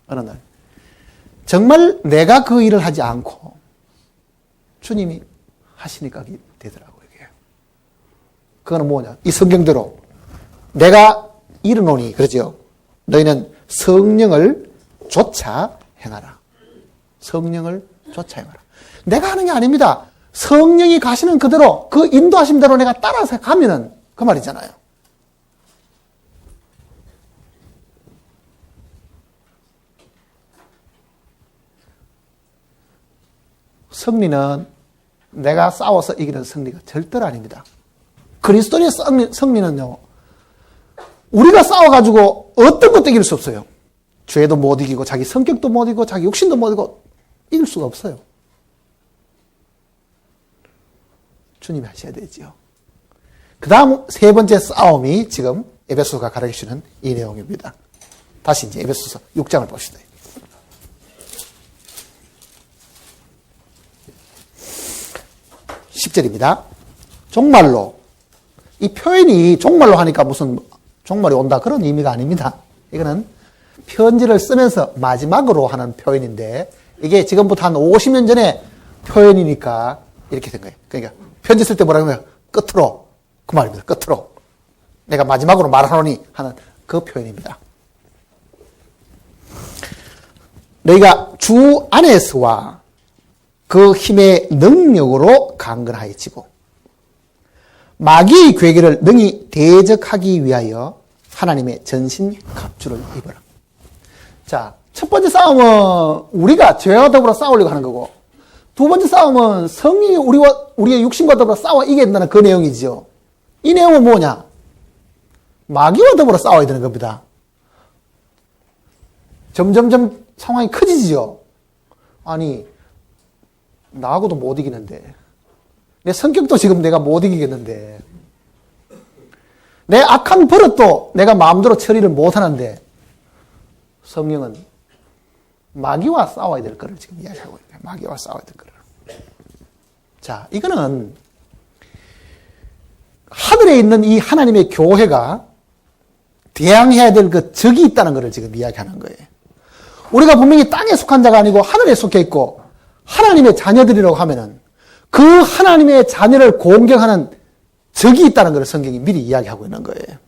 어느 날 정말 내가 그 일을 하지 않고 주님이 하시니까 되더라고요. 이게. 그거는 뭐냐? 이 성경대로 내가 이르노니 그러죠. 너희는 성령을 쫓아 행하라. 성령을 쫓아 행하라. 내가 하는 게 아닙니다. 성령이 가시는 그대로 그 인도하심대로 내가 따라서 가면은 그 말이잖아요. 승리는 내가 싸워서 이기는 승리가 절대로 아닙니다. 그리스도의 승리는요. 우리가 싸워가지고 어떤 것도 이길 수 없어요. 죄도 못 이기고 자기 성격도 못 이기고 자기 욕심도 못 이기고 이길 수가 없어요. 주님이 하셔야 되지요. 그 다음 세 번째 싸움이 지금 에베소서가 가르쳐주는 이 내용입니다. 다시 이제 에베소서 6장을 봅시다. 10절입니다. 종말로. 이 표현이 종말로 하니까 무슨 종말이 온다 그런 의미가 아닙니다. 이거는 편지를 쓰면서 마지막으로 하는 표현인데 이게 지금부터 한 50년 전에 표현이니까 이렇게 된 거예요. 그러니까 편지 쓸 때 뭐라고 하면 끝으로 그 말입니다. 끝으로 내가 마지막으로 말하노니 하는 그 표현입니다. 너희가 주 안에서와 그 힘의 능력으로 강건하여지고 마귀의 괴계를 능히 대적하기 위하여 하나님의 전신 갑주를 입어라. 자, 첫 번째 싸움은 우리가 죄와 더불어 싸우려고 하는 거고 두 번째 싸움은 성령이 우리의 육신과 더불어 싸워 이겨야 된다는 그 내용이죠. 이 내용은 뭐냐? 마귀와 더불어 싸워야 되는 겁니다. 점점점 상황이 커지죠. 아니 나하고도 못 이기는데 내 성격도 지금 내가 못 이기겠는데 내 악한 버릇도 내가 마음대로 처리를 못하는데 성령은 마귀와 싸워야 될 거를 지금 이야기하고 있어요. 마귀와 싸워야 될 거를. 자, 이거는 하늘에 있는 이 하나님의 교회가 대항해야 될 그 적이 있다는 것을 지금 이야기하는 거예요. 우리가 분명히 땅에 속한 자가 아니고 하늘에 속해 있고 하나님의 자녀들이라고 하면은 그 하나님의 자녀를 공격하는 적이 있다는 것을 성경이 미리 이야기하고 있는 거예요.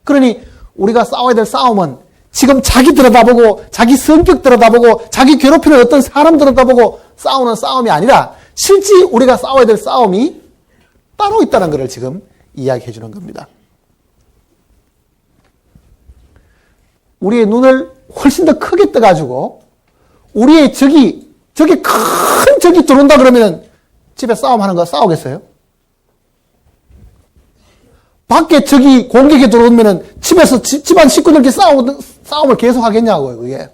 그러니 우리가 싸워야 될 싸움은 지금 자기 들여다보고 자기 성격 들여다보고 자기 괴롭히는 어떤 사람 들여다보고 싸우는 싸움이 아니라 실제 우리가 싸워야 될 싸움이 따로 있다는 것을 지금 이야기해 주는 겁니다. 우리의 눈을 훨씬 더 크게 떠가지고 우리의 저기 큰 적이 들어온다 그러면 집에 싸움하는 거 싸우겠어요? 밖에 적이 공격이 들어오면 집에서 집안 식구들끼리 싸움을 계속 하겠냐고요, 그게.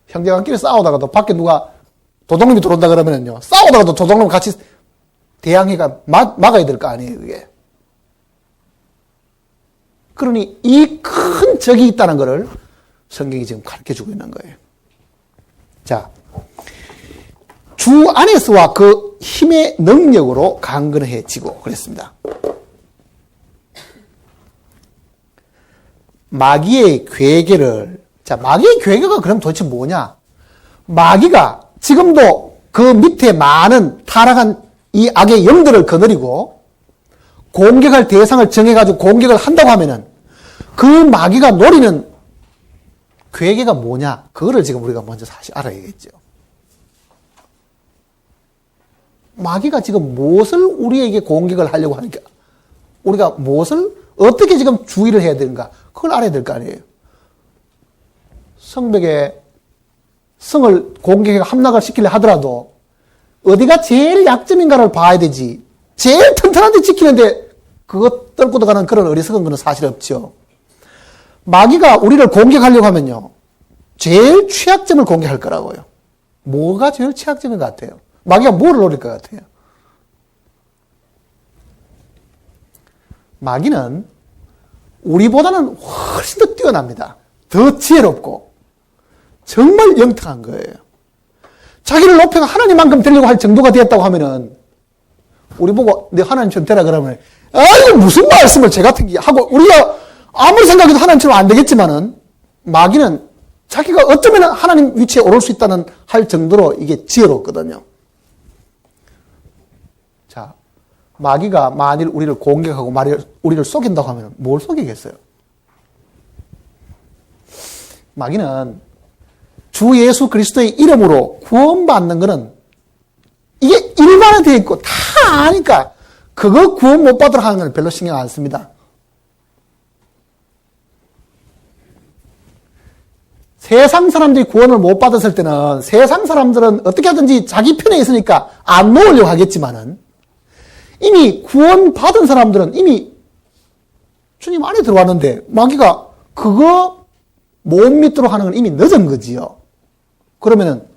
형제간끼리 싸우다가도 밖에 누가 도둑놈이 들어온다 그러면요, 싸우다가도 도둑놈 같이 대항해가 막아야 될 거 아니에요, 그게. 그러니 이 큰 적이 있다는 것을 성경이 지금 가르쳐 주고 있는 거예요. 자, 주 안에서와 그 힘의 능력으로 강건해지고 그랬습니다. 마귀의 괴계를, 자, 마귀의 괴계가 그럼 도대체 뭐냐? 마귀가 지금도 그 밑에 많은 타락한 이 악의 영들을 거느리고 공격할 대상을 정해가지고 공격을 한다고 하면은 그 마귀가 노리는 괴계가 뭐냐? 그거를 지금 우리가 먼저 사실 알아야겠죠. 마귀가 지금 무엇을 우리에게 공격을 하려고 하니까 우리가 무엇을 어떻게 지금 주의를 해야 되는가? 그걸 알아야 될 거 아니에요. 성벽에 성을 공격에 함락을 시키려 하더라도 어디가 제일 약점인가를 봐야 되지. 제일 튼튼한 데 지키는데 그거 떨고 들어가는 그런 어리석은 거는 사실 없죠. 마귀가 우리를 공격하려고 하면요, 제일 취약점을 공격할 거라고요. 뭐가 제일 취약점인 것 같아요? 마귀가 뭐를 노릴 것 같아요? 마귀는 우리보다는 훨씬 더 뛰어납니다. 더 지혜롭고 정말 영특한 거예요. 자기를 높여가 하나님만큼 되려고 할 정도가 되었다고 하면은 우리 보고 내 하나님처럼 되라 그러면 아이고 무슨 말씀을 제 같은 게 하고 우리가 아무리 생각해도 하나님처럼 안 되겠지만은 마귀는 자기가 어쩌면 하나님 위치에 오를 수 있다는 할 정도로 이게 지혜롭거든요. 자, 마귀가 만일 우리를 공격하고 우리를 속인다고 하면 뭘 속이겠어요? 마귀는 주 예수 그리스도의 이름으로 구원받는 것은 이게 일반화되어 있고 다 아니까 그거 구원 못 받으러 하는 건 별로 신경 안 씁니다. 세상 사람들이 구원을 못 받았을 때는 세상 사람들은 어떻게 하든지 자기 편에 있으니까 안 놓으려고 하겠지만은 이미 구원 받은 사람들은 이미 주님 안에 들어왔는데 마귀가 그거 못 믿도록 하는 건 이미 늦은 거지요. 그러면은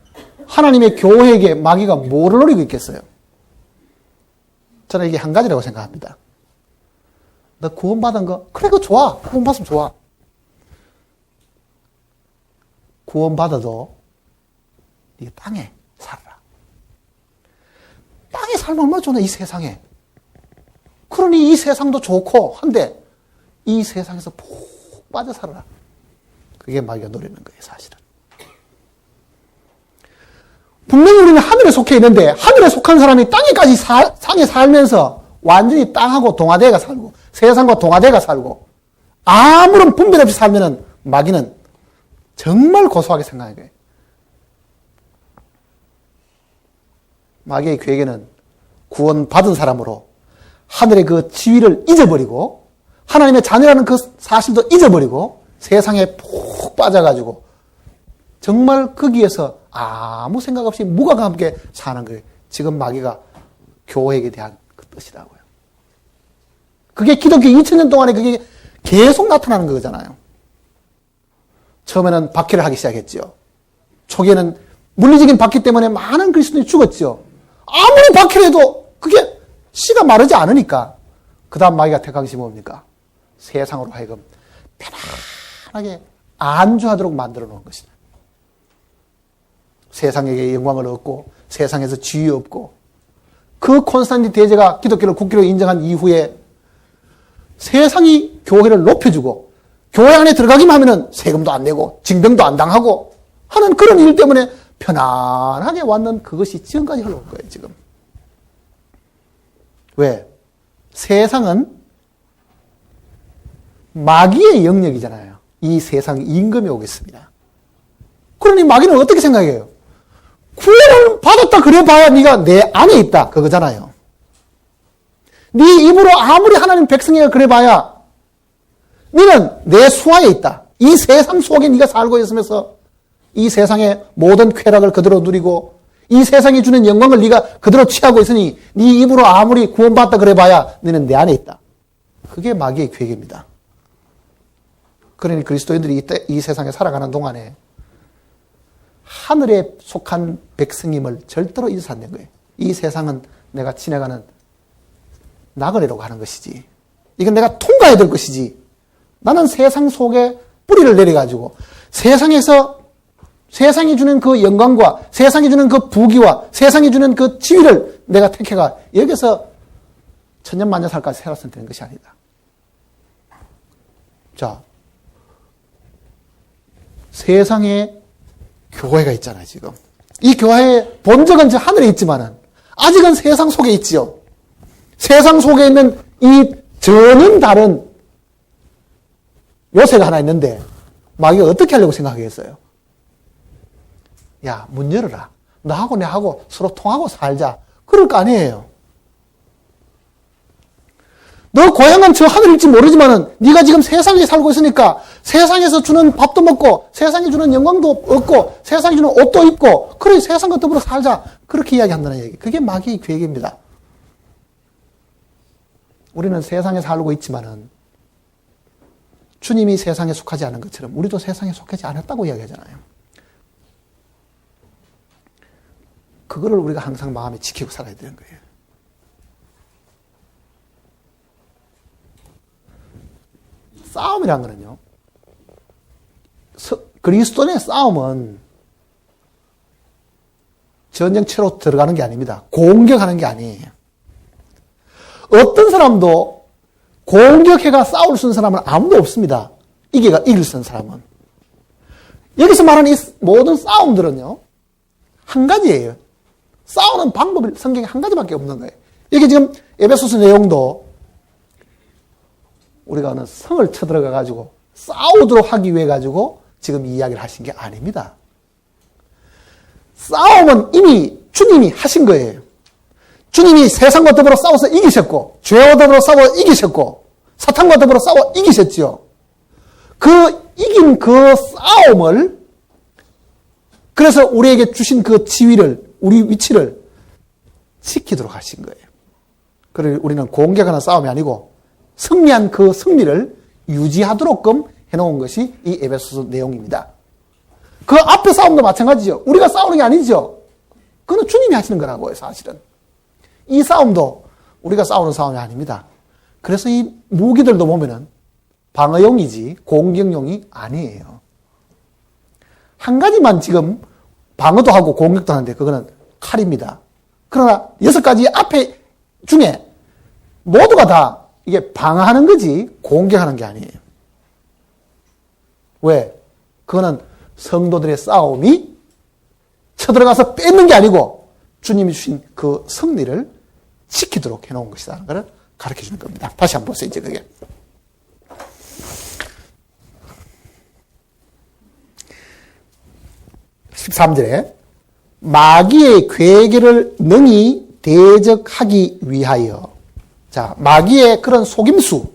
하나님의 교회에게 마귀가 뭐를 노리고 있겠어요? 저는 이게 한 가지라고 생각합니다. 너 구원받은 거? 그래, 그거 좋아. 구원받으면 좋아. 구원받아도 네가 땅에 살아라. 땅에 살면 얼마나 좋나, 이 세상에. 그러니 이 세상도 좋고 한데 이 세상에서 푹 빠져 살아라. 그게 마귀가 노리는 거예요, 사실은. 분명히 우리는 하늘에 속해 있는데 하늘에 속한 사람이 땅에까지 상에 살면서 완전히 땅하고 동화대가 살고 세상과 동화대가 살고 아무런 분별 없이 살면은 마귀는 정말 고소하게 생각하는 거예요. 마귀의 계획에는 구원받은 사람으로 하늘의 그 지위를 잊어버리고 하나님의 자녀라는 그 사실도 잊어버리고 세상에 푹 빠져가지고 정말 거기에서 아무 생각 없이 무감과 함께 사는 거예요. 지금 마귀가 교회에 대한 그 뜻이라고요. 그게 기독교 2000년 동안에 그게 계속 나타나는 거잖아요. 처음에는 박해를 하기 시작했죠. 초기에는 물리적인 박해 때문에 많은 그리스도인이 죽었죠. 아무리 박해를 해도 그게 씨가 마르지 않으니까 그 다음 마귀가 택한 것이 뭡니까? 세상으로 하여금 편안하게 안주하도록 만들어 놓은 것이다. 세상에게 영광을 얻고 세상에서 지위 없고 그 콘스탄틴 대제가 기독교를 국기로 인정한 이후에 세상이 교회를 높여주고 교회 안에 들어가기만 하면은 세금도 안 내고 징병도 안 당하고 하는 그런 일 때문에 편안하게 왔는 그것이 지금까지 흘러온 거예요, 지금. 왜? 세상은 마귀의 영역이잖아요. 이 세상 임금이 오겠습니다. 그러니 마귀는 어떻게 생각해요? 구원을 받았다 그래봐야 네가 내 안에 있다 그거잖아요. 네 입으로 아무리 하나님 백성이라 그래봐야 너는 내 수하에 있다. 이 세상 속에 네가 살고 있으면서 이 세상의 모든 쾌락을 그대로 누리고 이 세상이 주는 영광을 네가 그대로 취하고 있으니 네 입으로 아무리 구원받았다 그래봐야 너는 내 안에 있다. 그게 마귀의 계획입니다. 그러니 그리스도인들이 이 세상에 살아가는 동안에 하늘에 속한 백성임을 절대로 잊어서 안 되는 거예요. 이 세상은 내가 지나가는 나그네로 가는 것이지. 이건 내가 통과해야 될 것이지. 나는 세상 속에 뿌리를 내려가지고 세상에서 세상이 주는 그 영광과 세상이 주는 그 부귀와 세상이 주는 그 지위를 내가 택해가 여기서 천년만년살까지 살았으면 되는 것이 아니다. 자, 세상에 교회가 있잖아요, 지금. 이 교회의 본적은 저 하늘에 있지만은 아직은 세상 속에 있지요. 세상 속에 있는 이 전혀 다른 요새가 하나 있는데 마귀가 어떻게 하려고 생각하겠어요? 야, 문 열어라. 너하고 내하고 서로 통하고 살자. 그럴 거 아니에요. 너 고향은 저 하늘일지 모르지만은 네가 지금 세상에 살고 있으니까 세상에서 주는 밥도 먹고 세상이 주는 영광도 얻고 세상이 주는 옷도 입고 그래 세상과 더불어 살자. 그렇게 이야기한다는 얘기. 그게 마귀의 계획입니다. 우리는 세상에 살고 있지만은 주님이 세상에 속하지 않은 것처럼 우리도 세상에 속하지 않았다고 이야기하잖아요. 그거를 우리가 항상 마음에 지키고 살아야 되는 거예요. 싸움이란 거는요, 그리스도인의 싸움은 전쟁터로 들어가는 게 아닙니다. 공격하는 게 아니에요. 어떤 사람도 공격해가 싸울 수 있는 사람은 아무도 없습니다. 이길 수 있는 사람은. 여기서 말하는 이 모든 싸움들은요, 한 가지예요. 싸우는 방법이 성경에 한 가지밖에 없는 거예요. 여기 지금 에베소서 내용도 우리가 어느 성을 쳐들어가 가지고 싸우도록 하기 위해 가지고 지금 이 이야기를 하신 게 아닙니다. 싸움은 이미 주님이 하신 거예요. 주님이 세상과 더불어 싸워서 이기셨고 죄와 더불어 싸워 이기셨고 사탄과 더불어 싸워 이기셨죠. 그 이긴 그 싸움을 그래서 우리에게 주신 그 지위를 우리 위치를 지키도록 하신 거예요. 그래서 우리는 공격하는 싸움이 아니고 승리한 그 승리를 유지하도록끔 해놓은 것이 이 에베소서 내용입니다. 그 앞에 싸움도 마찬가지죠. 우리가 싸우는 게 아니죠. 그건 주님이 하시는 거라고요, 사실은. 이 싸움도 우리가 싸우는 싸움이 아닙니다. 그래서 이 무기들도 보면은 방어용이지 공격용이 아니에요. 한 가지만 지금 방어도 하고 공격도 하는데 그거는 칼입니다. 그러나 6가지 앞에 중에 모두가 다 이게 방어하는 거지 공격하는 게 아니에요. 왜? 그거는 성도들의 싸움이 쳐들어가서 뺏는 게 아니고 주님이 주신 그 승리를 지키도록 해놓은 것이라는 것을 가르쳐주는 겁니다. 다시 한번 보세요. 이제 그게. 13절에 마귀의 괴계를 능히 대적하기 위하여. 자, 마귀의 그런 속임수,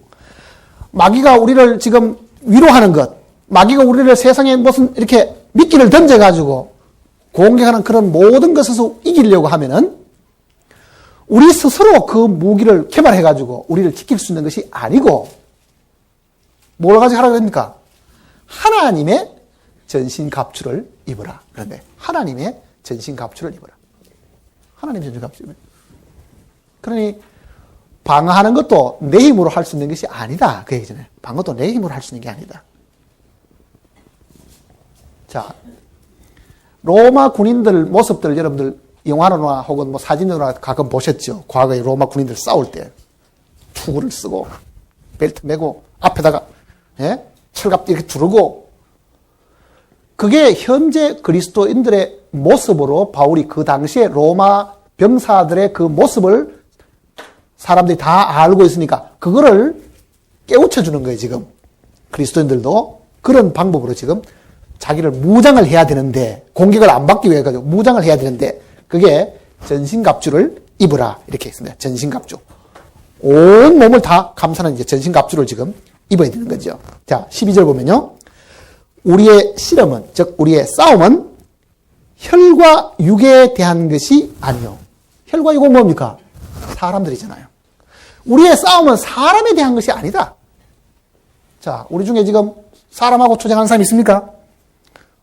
마귀가 우리를 지금 위로하는 것, 마귀가 우리를 세상에 무슨 이렇게 미끼를 던져가지고 공격하는 그런 모든 것에서 이기려고 하면은 우리 스스로 그 무기를 개발해가지고 우리를 지킬 수 있는 것이 아니고 뭘 가지고 하라고 합니까? 하나님의 전신갑주를 입으라. 그런데 하나님의 전신갑주를 입으라. 하나님의 전신갑주를 입으라. 그러니 방어하는 것도 내 힘으로 할 수 있는 것이 아니다. 그 얘기잖아요. 방어도 내 힘으로 할 수 있는 게 아니다. 자, 로마 군인들 모습들 여러분들 영화로나 혹은 뭐 사진으로나 가끔 보셨죠. 과거에 로마 군인들 싸울 때 투구를 쓰고 벨트 메고 앞에다가 철갑 이렇게 두르고 그게 현재 그리스도인들의 모습으로 바울이 그 당시에 로마 병사들의 그 모습을 사람들이 다 알고 있으니까 그거를 깨우쳐 주는 거예요, 지금. 그리스도인들도 그런 방법으로 지금 자기를 무장을 해야 되는데, 공격을 안 받기 위해 가지고 무장을 해야 되는데, 그게 전신갑주를 입으라. 이렇게 했습니다. 전신갑주. 온 몸을 다 감싸는 이제 전신갑주를 지금 입어야 되는 거죠. 자, 12절 보면요. 우리의 실험은, 즉, 우리의 싸움은 혈과 육에 대한 것이 아니요. 혈과 육은 뭡니까? 사람들이잖아요. 우리의 싸움은 사람에 대한 것이 아니다. 자, 우리 중에 지금 사람하고 투쟁하는 사람이 있습니까?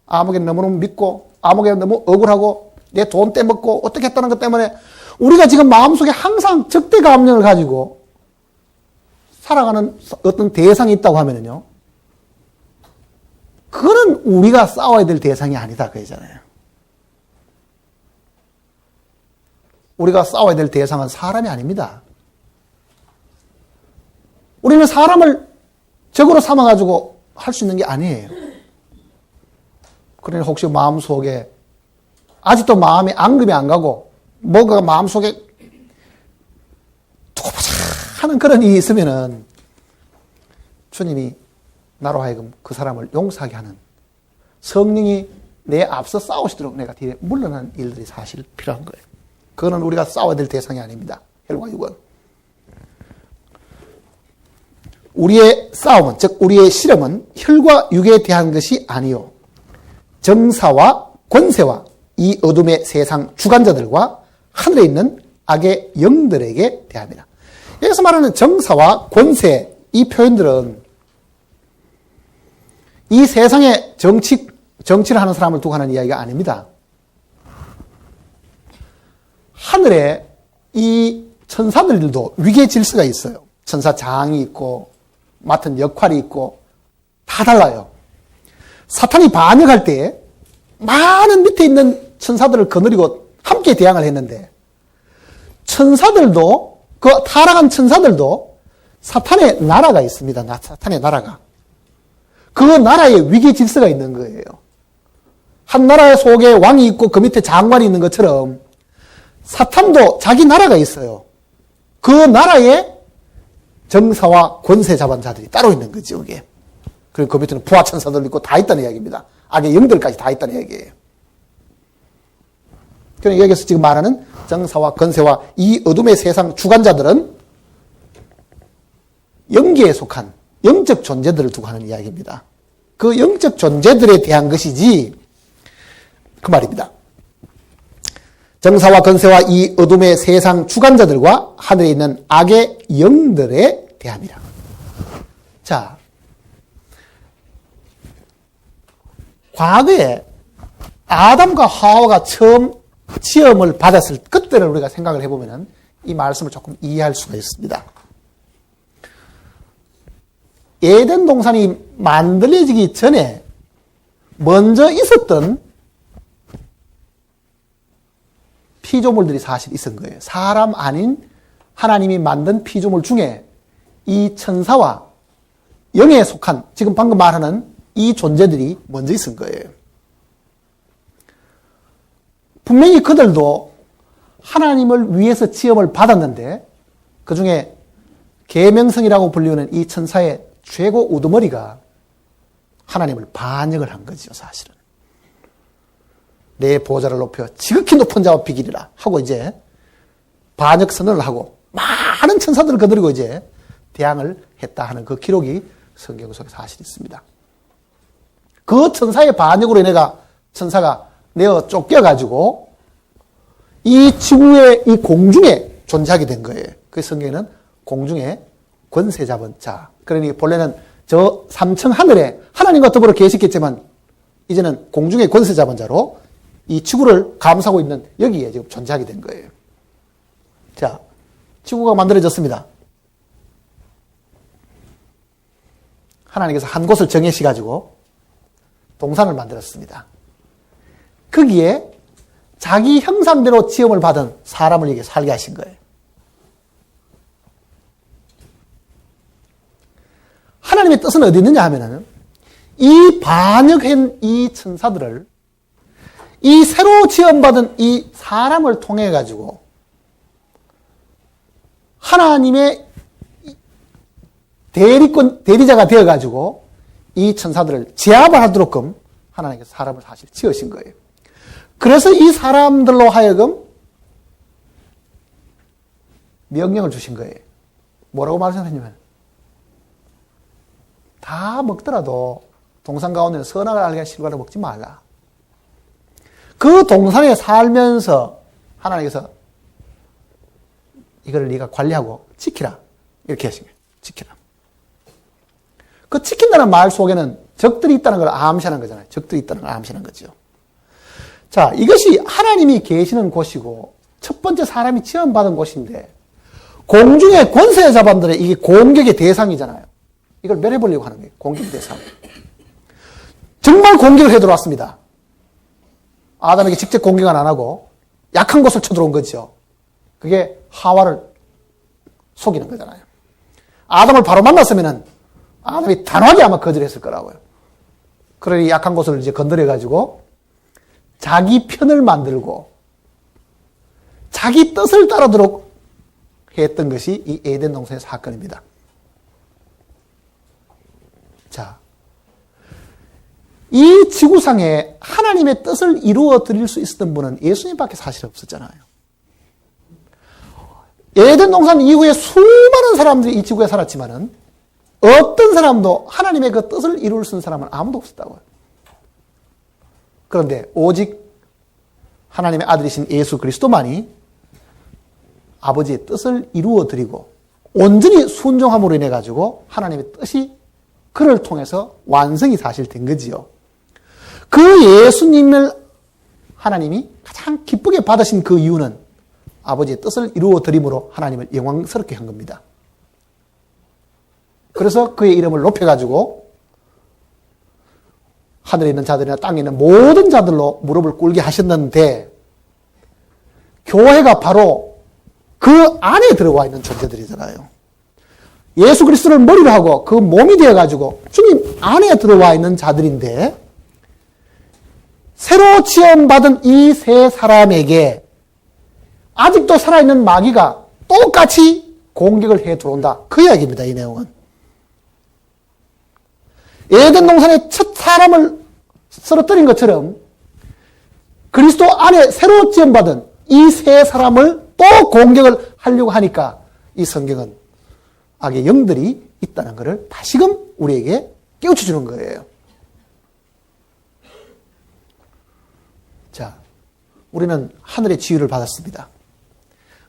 아무개 너무너무 믿고, 아무개 너무 억울하고, 내 돈 떼먹고, 어떻게 했다는 것 때문에 우리가 지금 마음속에 항상 적대감정을 가지고 살아가는 어떤 대상이 있다고 하면요. 그거는 우리가 싸워야 될 대상이 아니다. 그러잖아요. 우리가 싸워야 될 대상은 사람이 아닙니다. 우리는 사람을 적으로 삼아가지고 할 수 있는 게 아니에요. 그러니 혹시 마음속에 아직도 마음이 앙금이 안 가고 뭐가 마음속에 두고 보자 하는 그런 일이 있으면은 주님이 나로 하여금 그 사람을 용서하게 하는 성령이 내 앞서 싸우시도록 내가 뒤에 물러나는 일들이 사실 필요한 거예요. 그거는 우리가 싸워야 될 대상이 아닙니다. 혈과 육은. 우리의 싸움은, 즉 우리의 실험은 혈과 육에 대한 것이 아니요 정사와 권세와 이 어둠의 세상 주관자들과 하늘에 있는 악의 영들에게 대함이라. 여기서 말하는 정사와 권세, 이 표현들은 이 세상의 정치를 하는 사람을 두고 하는 이야기가 아닙니다. 하늘에 이 천사들도 위계 질서가 있어요. 천사장이 있고 맡은 역할이 있고 다 달라요. 사탄이 반역할 때 많은 밑에 있는 천사들을 거느리고 함께 대항을 했는데 천사들도 그 타락한 천사들도 사탄의 나라가 있습니다. 사탄의 나라가. 그 나라에 위계 질서가 있는 거예요. 한 나라 속에 왕이 있고 그 밑에 장관이 있는 것처럼 사탄도 자기 나라가 있어요. 그 나라에 정사와 권세 잡은 자들이 따로 있는 거죠, 그게. 그리고 그 밑에는 부하 천사들도 있고 다 있다는 이야기입니다. 악의 영들까지 다 있다는 이야기예요. 그러니까 여기서 지금 말하는 정사와 권세와 이 어둠의 세상 주관자들은 영계에 속한 영적 존재들을 두고 하는 이야기입니다. 그 영적 존재들에 대한 것이지 그 말입니다. 정사와 권세와 이 어둠의 세상 주관자들과 하늘에 있는 악의 영들에 대함이라. 자, 과거에 아담과 하와가 처음 시험을 받았을 그때를 우리가 생각을 해보면 이 말씀을 조금 이해할 수가 있습니다. 에덴 동산이 만들어지기 전에 먼저 있었던 피조물들이 사실 있은 거예요. 사람 아닌 하나님이 만든 피조물 중에 이 천사와 영에 속한 지금 방금 말하는 이 존재들이 먼저 있은 거예요. 분명히 그들도 하나님을 위해서 시험을 받았는데 그 중에 계명성이라고 불리는 이 천사의 최고 우두머리가 하나님을 반역을 한 거죠, 사실은. 내 보좌를 높여 지극히 높은 자와 비기리라 하고 이제 반역 선언을 하고 많은 천사들을 거느리고 이제 대항을 했다 하는 그 기록이 성경 속에 사실 있습니다. 그 천사의 반역으로 인해가 천사가 내어 쫓겨가지고 이 지구의 이 공중에 존재하게 된 거예요. 그 성경에는 공중에 권세 잡은 자. 그러니 본래는 저 삼층 하늘에 하나님과 더불어 계시겠지만 이제는 공중에 권세 잡은 자로 이 지구를 감싸고 있는 여기에 지금 존재하게 된 거예요. 자, 지구가 만들어졌습니다. 하나님께서 한 곳을 정해시가지고 동산을 만들었습니다. 거기에 자기 형상대로 지음을 받은 사람을 여기 살게 하신 거예요. 하나님의 뜻은 어디 있느냐 하면은 이 반역한 이 천사들을 이 새로 지음받은 이 사람을 통해 가지고 하나님의 대리자가 되어 가지고 이 천사들을 제압을 하도록끔 하나님께서 사람을 사실 지으신 거예요. 그래서 이 사람들로 하여금 명령을 주신 거예요. 뭐라고 말씀하셨냐면 다 먹더라도 동산 가운데는 선악을 알게 실과를 먹지 말라. 그 동산에 살면서 하나님께서 이거를 네가 관리하고 지키라. 이렇게 하신 거예요. 지키라. 그 지킨다는 말 속에는 적들이 있다는 걸 암시하는 거잖아요. 적들이 있다는 걸 암시하는 거죠. 자, 이것이 하나님이 계시는 곳이고 첫 번째 사람이 지원받은 곳인데 공중의 권세 자반들의 이게 공격의 대상이잖아요. 이걸 멸해보려고 하는 거예요. 공격의 대상. 정말 공격을 해 들어왔습니다. 아담에게 직접 공격은 안 하고 약한 곳을 쳐들어온 거죠. 그게 하와를 속이는 거잖아요. 아담을 바로 만났으면은 아담이 단호하게 아마 거절했을 거라고요. 그러니 약한 곳을 이제 건드려가지고 자기 편을 만들고 자기 뜻을 따르도록 했던 것이 이 에덴 동산의 사건입니다. 자, 이 지구상에 하나님의 뜻을 이루어 드릴 수 있었던 분은 예수님밖에 사실 없었잖아요. 에덴 동산 이후에 수많은 사람들이 이 지구에 살았지만은 어떤 사람도 하나님의 그 뜻을 이룰 수 있는 사람은 아무도 없었다고요. 그런데 오직 하나님의 아들이신 예수 그리스도만이 아버지의 뜻을 이루어 드리고 온전히 순종함으로 인해 가지고 하나님의 뜻이 그를 통해서 완성이 사실 된 거지요. 그 예수님을 하나님이 가장 기쁘게 받으신 그 이유는 아버지의 뜻을 이루어 드림으로 하나님을 영광스럽게 한 겁니다. 그래서 그의 이름을 높여가지고 하늘에 있는 자들이나 땅에 있는 모든 자들로 무릎을 꿇게 하셨는데 교회가 바로 그 안에 들어와 있는 존재들이잖아요. 예수 그리스도를 머리로 하고 그 몸이 되어가지고 주님 안에 들어와 있는 자들인데 새로 지원받은 이 세 사람에게 아직도 살아있는 마귀가 똑같이 공격을 해 들어온다. 그 이야기입니다. 이 내용은. 에덴 동산의 첫 사람을 쓰러뜨린 것처럼 그리스도 안에 새로 지원받은 이 세 사람을 또 공격을 하려고 하니까 이 성경은 악의 영들이 있다는 것을 다시금 우리에게 깨우쳐 주는 거예요. 자, 우리는 하늘의 지위를 받았습니다.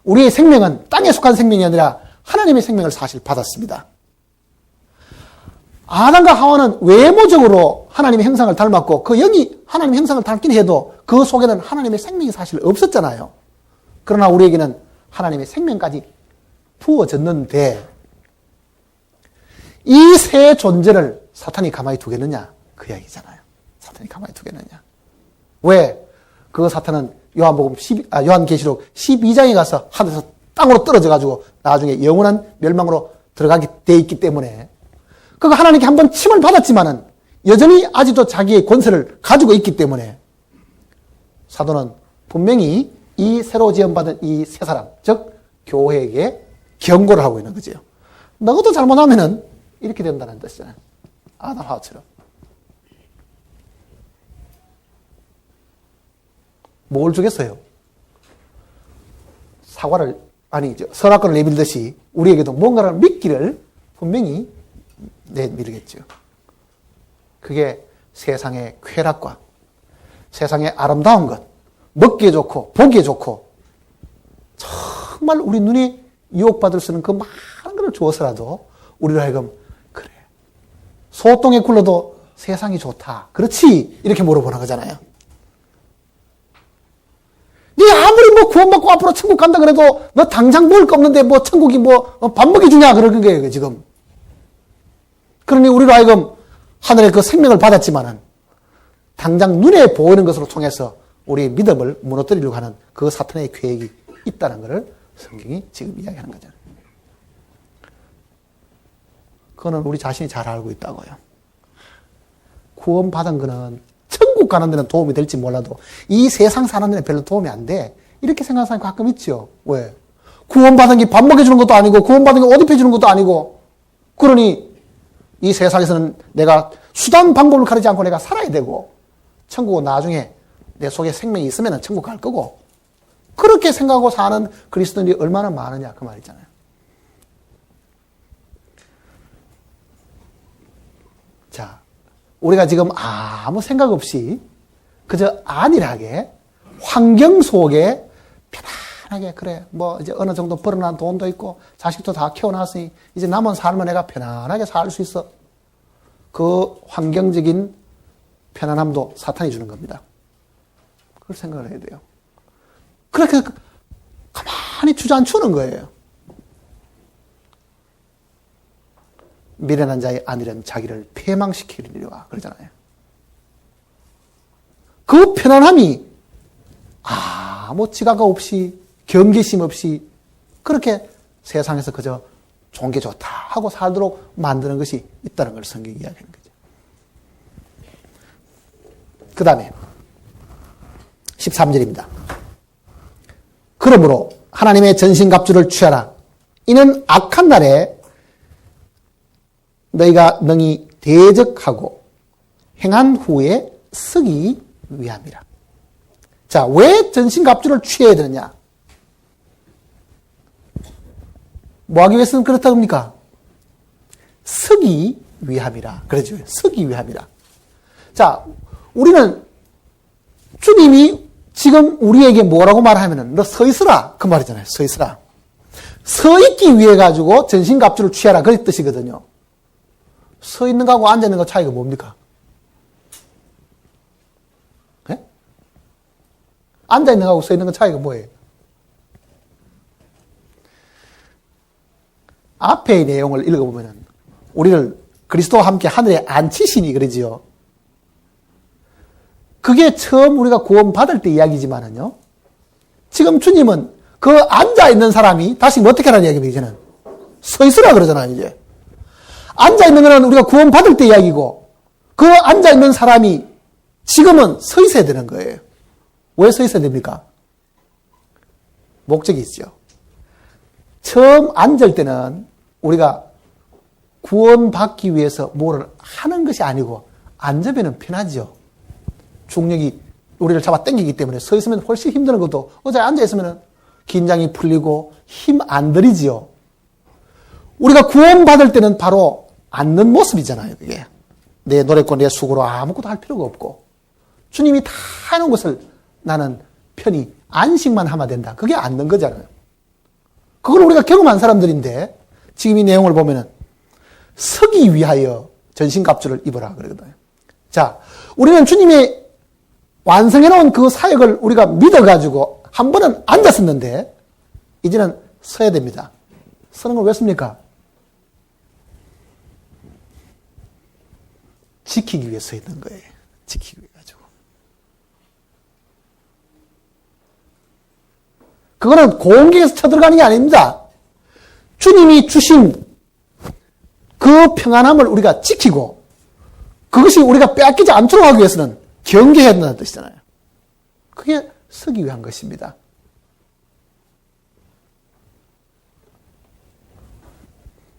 우리의 생명은 땅에 속한 생명이 아니라 하나님의 생명을 사실 받았습니다. 아담과 하와는 외모적으로 하나님의 형상을 닮았고 그 영이 하나님의 형상을 닮긴 해도 그 속에는 하나님의 생명이 사실 없었잖아요. 그러나 우리에게는 하나님의 생명까지 부어졌는데 이 세 존재를 사탄이 가만히 두겠느냐? 그 이야기잖아요. 사탄이 가만히 두겠느냐? 왜? 그 사탄은 요한계시록 12장에 가서 하늘에서 땅으로 떨어져가지고 나중에 영원한 멸망으로 들어가게 돼 있기 때문에 그가 하나님께 한번 침을 받았지만은 여전히 아직도 자기의 권세를 가지고 있기 때문에 사도는 분명히 이 새로 지원받은 이 세 사람, 즉 교회에게 경고를 하고 있는 거죠. 너희도 잘못하면은 이렇게 된다는 뜻이잖아요. 아담 하와처럼. 뭘 주겠어요? 사과를, 선악과를 내밀듯이 우리에게도 뭔가를 믿기를 분명히 내밀겠죠. 그게 세상의 쾌락과 세상의 아름다운 것, 먹기에 좋고 보기에 좋고 정말 우리 눈이 유혹받을 수 있는 그 많은 것을 주어서라도 우리로 하여금 그래 소똥에 굴러도 세상이 좋다. 그렇지? 이렇게 물어보는 거잖아요. 네 아무리 뭐 구원받고 앞으로 천국 간다 그래도 너 당장 먹을 거 없는데 뭐 천국이 뭐 밥 먹여주냐 그러는 거예요 지금. 그러니 우리로 하여금 하늘의 그 생명을 받았지만은 당장 눈에 보이는 것으로 통해서 우리의 믿음을 무너뜨리려고 하는 그 사탄의 계획이 있다는 것을 성경이 지금 이야기하는 거잖아요. 그거는 우리 자신이 잘 알고 있다고요. 구원받은 거는 천국 가는 데는 도움이 될지 몰라도 이 세상 사는 데는 별로 도움이 안 돼. 이렇게 생각하는 사람이 가끔 있죠. 왜? 구원받은 게 밥 먹여주는 것도 아니고 구원받은 게 옷 입혀주는 것도 아니고 그러니 이 세상에서는 내가 수단 방법을 가리지 않고 내가 살아야 되고 천국은 나중에 내 속에 생명이 있으면 천국 갈 거고, 그렇게 생각하고 사는 그리스도인들이 얼마나 많으냐 그 말이잖아요. 자, 우리가 지금 아무 생각 없이 그저 안일하게 환경 속에 편안하게, 그래 뭐 이제 어느 정도 벌어난 돈도 있고 자식도 다 키워놨으니 이제 남은 삶은 내가 편안하게 살 수 있어. 그 환경적인 편안함도 사탄이 주는 겁니다. 그걸 생각을 해야 돼요. 그렇게 가만히 주저앉추는 거예요. 미련한 자의 안일은 자기를 패망시키리라 그러잖아요. 그 편안함이 아무 지각 없이 경계심 없이 그렇게 세상에서 그저 좋은 게 좋다 하고 살도록 만드는 것이 있다는 걸 성경이 이야기하는 거죠. 그 다음에 13절입니다. 그러므로 하나님의 전신갑주를 취하라. 이는 악한 날에 너희가 능히 대적하고 행한 후에 쓰기 위함이라. 자, 왜 전신갑주를 취해야 되느냐? 뭐 하기 위해서는 그렇다고 합니까? 쓰기 위함이라. 그러죠. 쓰기 위함이라. 자, 우리는 주님이 지금 우리에게 뭐라고 말하면은 너 서 있으라 그 말이잖아요. 서 있으라. 서 있기 위해 가지고 전신갑주를 취하라 그 뜻이거든요. 서 있는 거하고 앉아 있는 거 차이가 뭡니까? 네? 앉아 있는 거하고 서 있는 거 차이가 뭐예요? 앞의 내용을 읽어보면은 우리를 그리스도와 함께 하늘에 앉히시니 그러지요. 그게 처음 우리가 구원받을 때 이야기지만은요. 지금 주님은 그 앉아있는 사람이 다시 뭐 어떻게 하라는 이야기입니다, 이제는. 서 있으라 그러잖아요, 이제. 앉아있는 거는 우리가 구원받을 때 이야기고, 그 앉아있는 사람이 지금은 서 있어야 되는 거예요. 왜 서 있어야 됩니까? 목적이 있죠. 처음 앉을 때는 우리가 구원받기 위해서 뭐를 하는 것이 아니고, 앉으면 편하죠. 중력이 우리를 잡아 당기기 때문에 서 있으면 훨씬 힘드는 것도 어제 앉아 있으면 긴장이 풀리고 힘 안 들이지요. 우리가 구원받을 때는 바로 앉는 모습이잖아요. 그게 내 노래고 내 수고로 아무것도 할 필요가 없고 주님이 다 해놓은 것을 나는 편히 안식만 하면 된다. 그게 앉는 거잖아요. 그걸 우리가 경험한 사람들인데 지금 이 내용을 보면은 서기 위하여 전신갑주를 입어라 그러거든요. 자, 우리는 주님의 완성해놓은 그 사역을 우리가 믿어가지고 한 번은 앉았었는데 이제는 서야 됩니다. 서는 걸 왜 씁니까? 지키기 위해 서 있는 거예요. 지키기 위해 가지고. 그거는 공격에서 쳐들어가는 게 아닙니다. 주님이 주신 그 평안함을 우리가 지키고 그것이 우리가 빼앗기지 않도록 하기 위해서는 경계해야 된다는 뜻이잖아요. 그게 서기 위한 것입니다.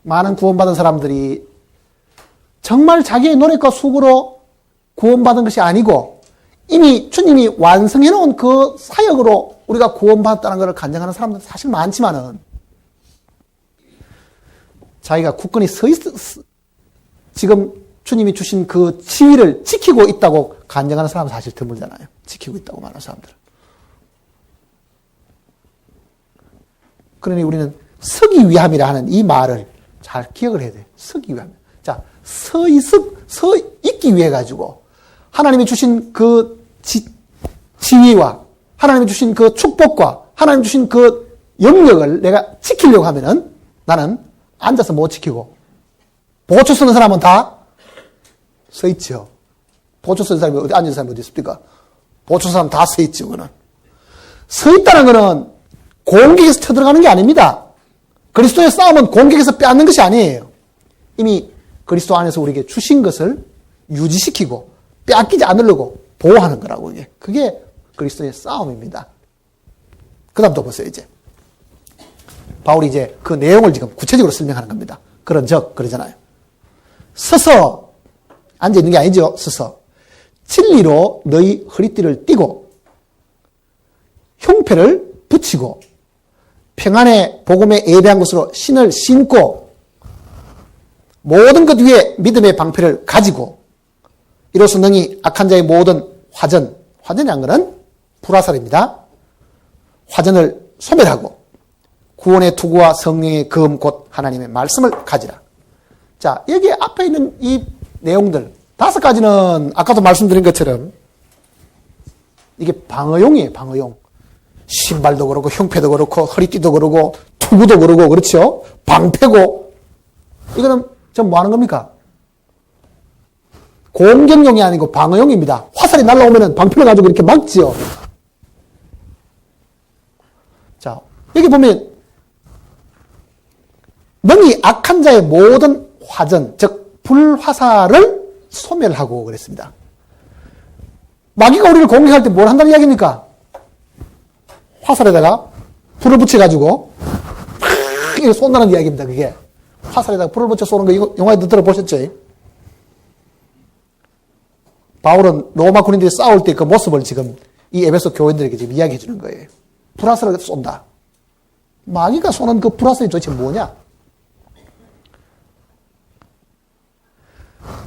많은 구원받은 사람들이 정말 자기의 노력과 수고로 구원받은 것이 아니고 이미 주님이 완성해놓은 그 사역으로 우리가 구원받았다는 것을 간증하는 사람들 사실 많지만은 자기가 굳건히 지금 주님이 주신 그 지위를 지키고 있다고 간증하는 사람은 사실 드물잖아요. 지키고 있다고 말하는 사람들은. 그러니 우리는 서기 위함이라 하는 이 말을 잘 기억을 해야 돼요. 서기 위함. 자, 서 있기 위해 가지고 하나님이 주신 그 지위와 하나님이 주신 그 축복과 하나님이 주신 그 영역을 내가 지키려고 하면은 나는 앉아서 못 지키고 보초 쓰는 사람은 다 서 있죠. 보초 쓰는 사람이 어디 앉은 사람이 어디 있습니까? 보초 사람 다 서 있죠. 그는 서 있다는 것은 공격에서 쳐들어가는 게 아닙니다. 그리스도의 싸움은 공격에서 빼앗는 것이 아니에요. 이미 그리스도 안에서 우리에게 주신 것을 유지시키고 빼앗기지 않으려고 보호하는 거라고 이게. 그게 그리스도의 싸움입니다. 그 다음 또 보세요. 이제 바울이 이제 그 내용을 지금 구체적으로 설명하는 겁니다. 그러잖아요. 서서 앉아 있는 게 아니죠. 서서 진리로 너희 허리띠를 띠고 흉패를 붙이고 평안의 복음에 예배한 것으로 신을 신고 모든 것 위에 믿음의 방패를 가지고 이로써 능히 악한 자의 모든 화전이란 것은 불화살입니다. 화전을 소멸하고 구원의 투구와 성령의 검 곧 하나님의 말씀을 가지라. 자, 여기 앞에 있는 이 내용들 5가지는 아까도 말씀드린 것처럼 이게 방어용이에요. 방어용. 신발도 그렇고 흉패도 그렇고 허리띠도 그렇고 투구도 그렇고 그렇죠. 방패고 이거는 좀 뭐 하는 겁니까? 공격용이 아니고 방어용입니다. 화살이 날라오면 방패를 가지고 이렇게 막지요. 자, 여기 보면 능히 악한 자의 모든 화전, 즉 불화살을 소멸하고 그랬습니다. 마귀가 우리를 공격할 때 뭘 한다는 이야기입니까? 화살에다가 불을 붙여가지고 이렇게 쏜다는 이야기입니다. 그게 화살에다가 불을 붙여 쏘는 거 이거 영화에도 들어보셨죠? 바울은 로마 군인들이 싸울 때 그 모습을 지금 이 에베소 교인들에게 지금 이야기해 주는 거예요. 불화살을 쏜다. 마귀가 쏘는 그 불화살이 도대체 뭐냐?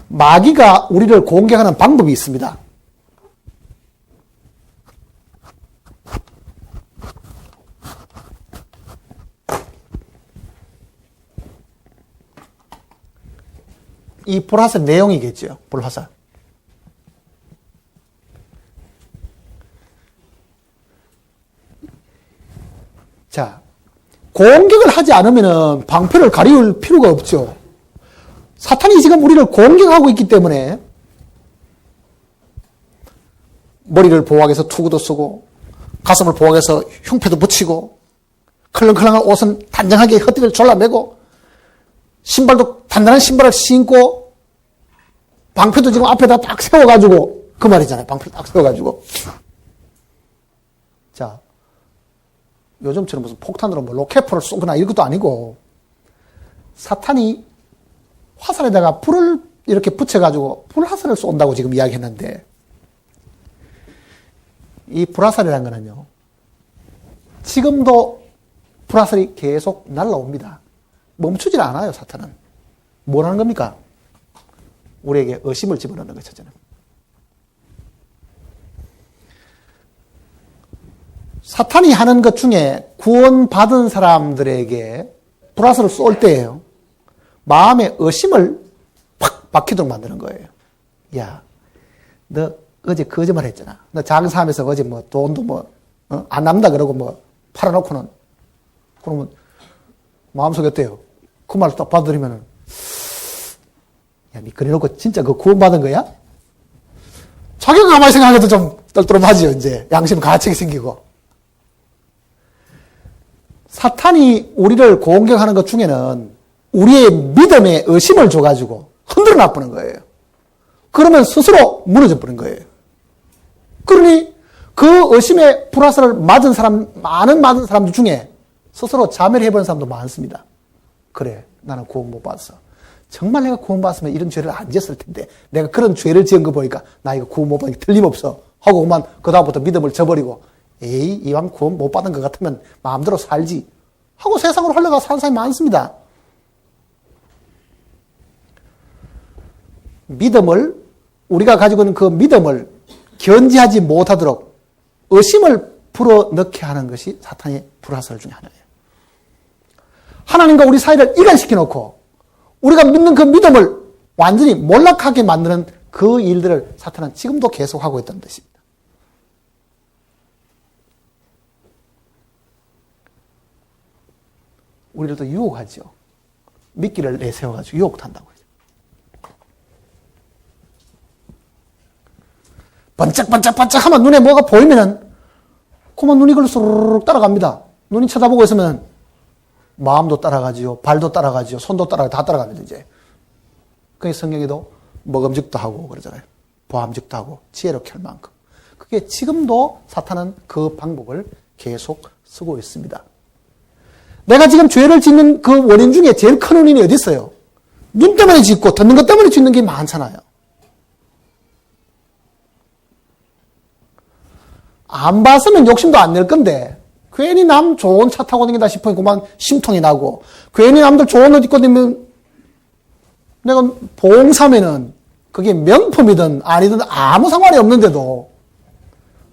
마귀가 우리를 공격하는 방법이 있습니다. 이 불화살 내용이겠죠. 불화살. 자, 공격을 하지 않으면 방패를 가리울 필요가 없죠. 사탄이 지금 우리를 공격하고 있기 때문에 머리를 보호하기 위해서 투구도 쓰고 가슴을 보호하기 위해서 흉패도 붙이고 컬렁컬렁한 옷은 단정하게 허리를 졸라매고 신발도 단단한 신발을 신고 방패도 지금 앞에다 딱 세워가지고 그 말이잖아요. 방패를 딱 세워가지고 자, 요즘처럼 무슨 폭탄으로 뭐 로켓포를 쏘거나 이런 것도 아니고 사탄이 화살에다가 불을 이렇게 붙여가지고 불화살을 쏜다고 지금 이야기했는데 이 불화살이라는 거는요. 지금도 불화살이 계속 날라옵니다. 멈추질 않아요. 사탄은. 뭘 하는 겁니까? 우리에게 의심을 집어넣는 거죠. 저는. 사탄이 하는 것 중에 구원받은 사람들에게 불화살을 쏠 때예요. 마음에 의심을 팍 박히도록 만드는 거예요. 야, 너 어제 거짓말 했잖아. 너 장사하면서 어제 뭐 돈도 뭐, 안 남다 그러고 뭐 팔아놓고는. 그러면 마음속에 어때요? 그 말을 딱 받아들이면은, 야, 니 그래놓고 진짜 그 구원받은 거야? 자기가 가만히 생각해도 좀 떨떠름하지요, 이제. 양심 가책이 생기고. 사탄이 우리를 공격하는 것 중에는 우리의 믿음에 의심을 줘가지고 흔들어 놔보는 거예요. 그러면 스스로 무너져 버린 거예요. 그러니 그 의심의 불화살을 맞은 사람들 중에 스스로 자멸을 해버린 사람도 많습니다. 그래, 나는 구원 못 받았어. 정말 내가 구원 받았으면 이런 죄를 안 지었을 텐데 내가 그런 죄를 지은 거 보니까 나 이거 구원 못 받은 게 틀림없어 하고 그만 그다음부터 믿음을 저버리고 에이, 이왕 구원 못 받은 것 같으면 마음대로 살지 하고 세상으로 흘러가 사는 사람이 많습니다. 믿음을, 우리가 가지고 있는 그 믿음을 견지하지 못하도록 의심을 불어넣게 하는 것이 사탄의 불화살 중에 하나예요. 하나님과 우리 사이를 이간시켜 놓고 우리가 믿는 그 믿음을 완전히 몰락하게 만드는 그 일들을 사탄은 지금도 계속하고 있다는 뜻입니다. 우리를 또 유혹하죠. 미끼를 내세워가지고 유혹도 한다고. 번쩍번쩍번쩍 하면 눈에 뭐가 보이면은 그만 눈이 걸로 스르륵 따라갑니다. 눈이 쳐다보고 있으면 마음도 따라가지요. 발도 따라가지요. 손도 따라가지요. 다 따라갑니다, 이제. 그게 성경에도 먹음직도 하고 그러잖아요. 보암직도 하고 지혜롭게 할 만큼. 그게 지금도 사탄은 그 방법을 계속 쓰고 있습니다. 내가 지금 죄를 짓는 그 원인 중에 제일 큰 원인이 어디 있어요? 눈 때문에 짓고 듣는 것 때문에 짓는 게 많잖아요. 안 봤으면 욕심도 안 낼 건데 괜히 남 좋은 차 타고 다닌다 싶으면 그만 심통이 나고 괜히 남들 좋은 옷 입고 다니면 내가 봉사면은 그게 명품이든 아니든 아무 상관이 없는데도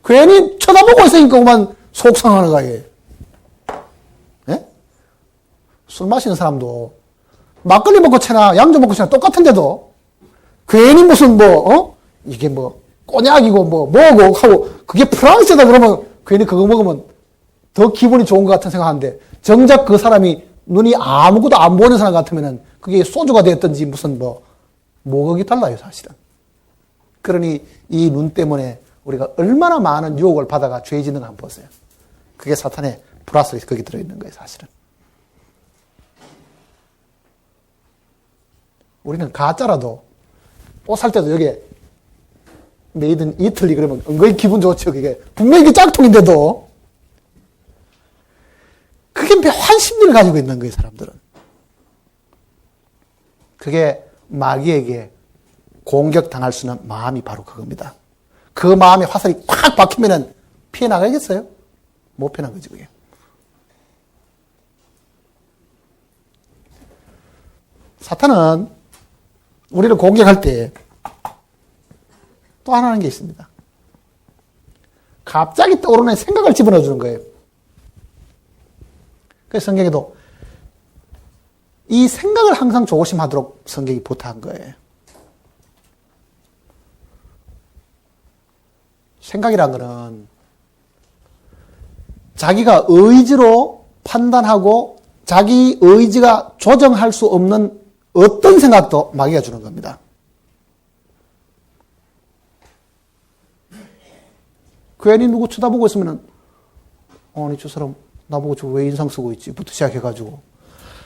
괜히 쳐다보고 있으니까 그만 속상하는 거예요. 예? 술 마시는 사람도 막걸리 먹고 채나 양주 먹고 채나 똑같은데도 괜히 무슨 이게 꼬냑이고 뭐고 하고 그게 프랑스다 그러면 괜히 그거 먹으면 더 기분이 좋은 것 같은 생각하는데 정작 그 사람이 눈이 아무것도 안 보이는 사람 같으면은 그게 소주가 됐든지 무슨 뭐가 달라요 사실은. 그러니 이 눈 때문에 우리가 얼마나 많은 유혹을 받아가 죄짓는 거 한번 보세요. 그게 사탄의 플러스가 거기 들어있는 거예요 사실은. 우리는 가짜라도 옷 살 때도 여기에 메이드 인 이틀리 그러면 은근히 기분 좋죠. 그게 분명히 이게 짝퉁인데도 그게 묘한 심리를 가지고 있는 거예요 사람들은. 그게 마귀에게 공격당할 수 있는 마음이 바로 그겁니다. 그 마음에 화살이 콱 박히면은 피해 나가겠어요? 못 피해 나가지 그게. 사탄은 우리를 공격할 때 또 하나 하는 게 있습니다. 갑자기 떠오르는 생각을 집어넣어 주는 거예요. 그래서 성경에도 이 생각을 항상 조심하도록 성경이 부탁한 거예요. 생각이란 거는 자기가 의지로 판단하고 자기 의지가 조정할 수 없는 어떤 생각도 마귀가 주는 겁니다. 괜히 누구 쳐다보고 있으면은 아니 저 사람 나보고 저 왜 인상 쓰고 있지? 부터 시작해가지고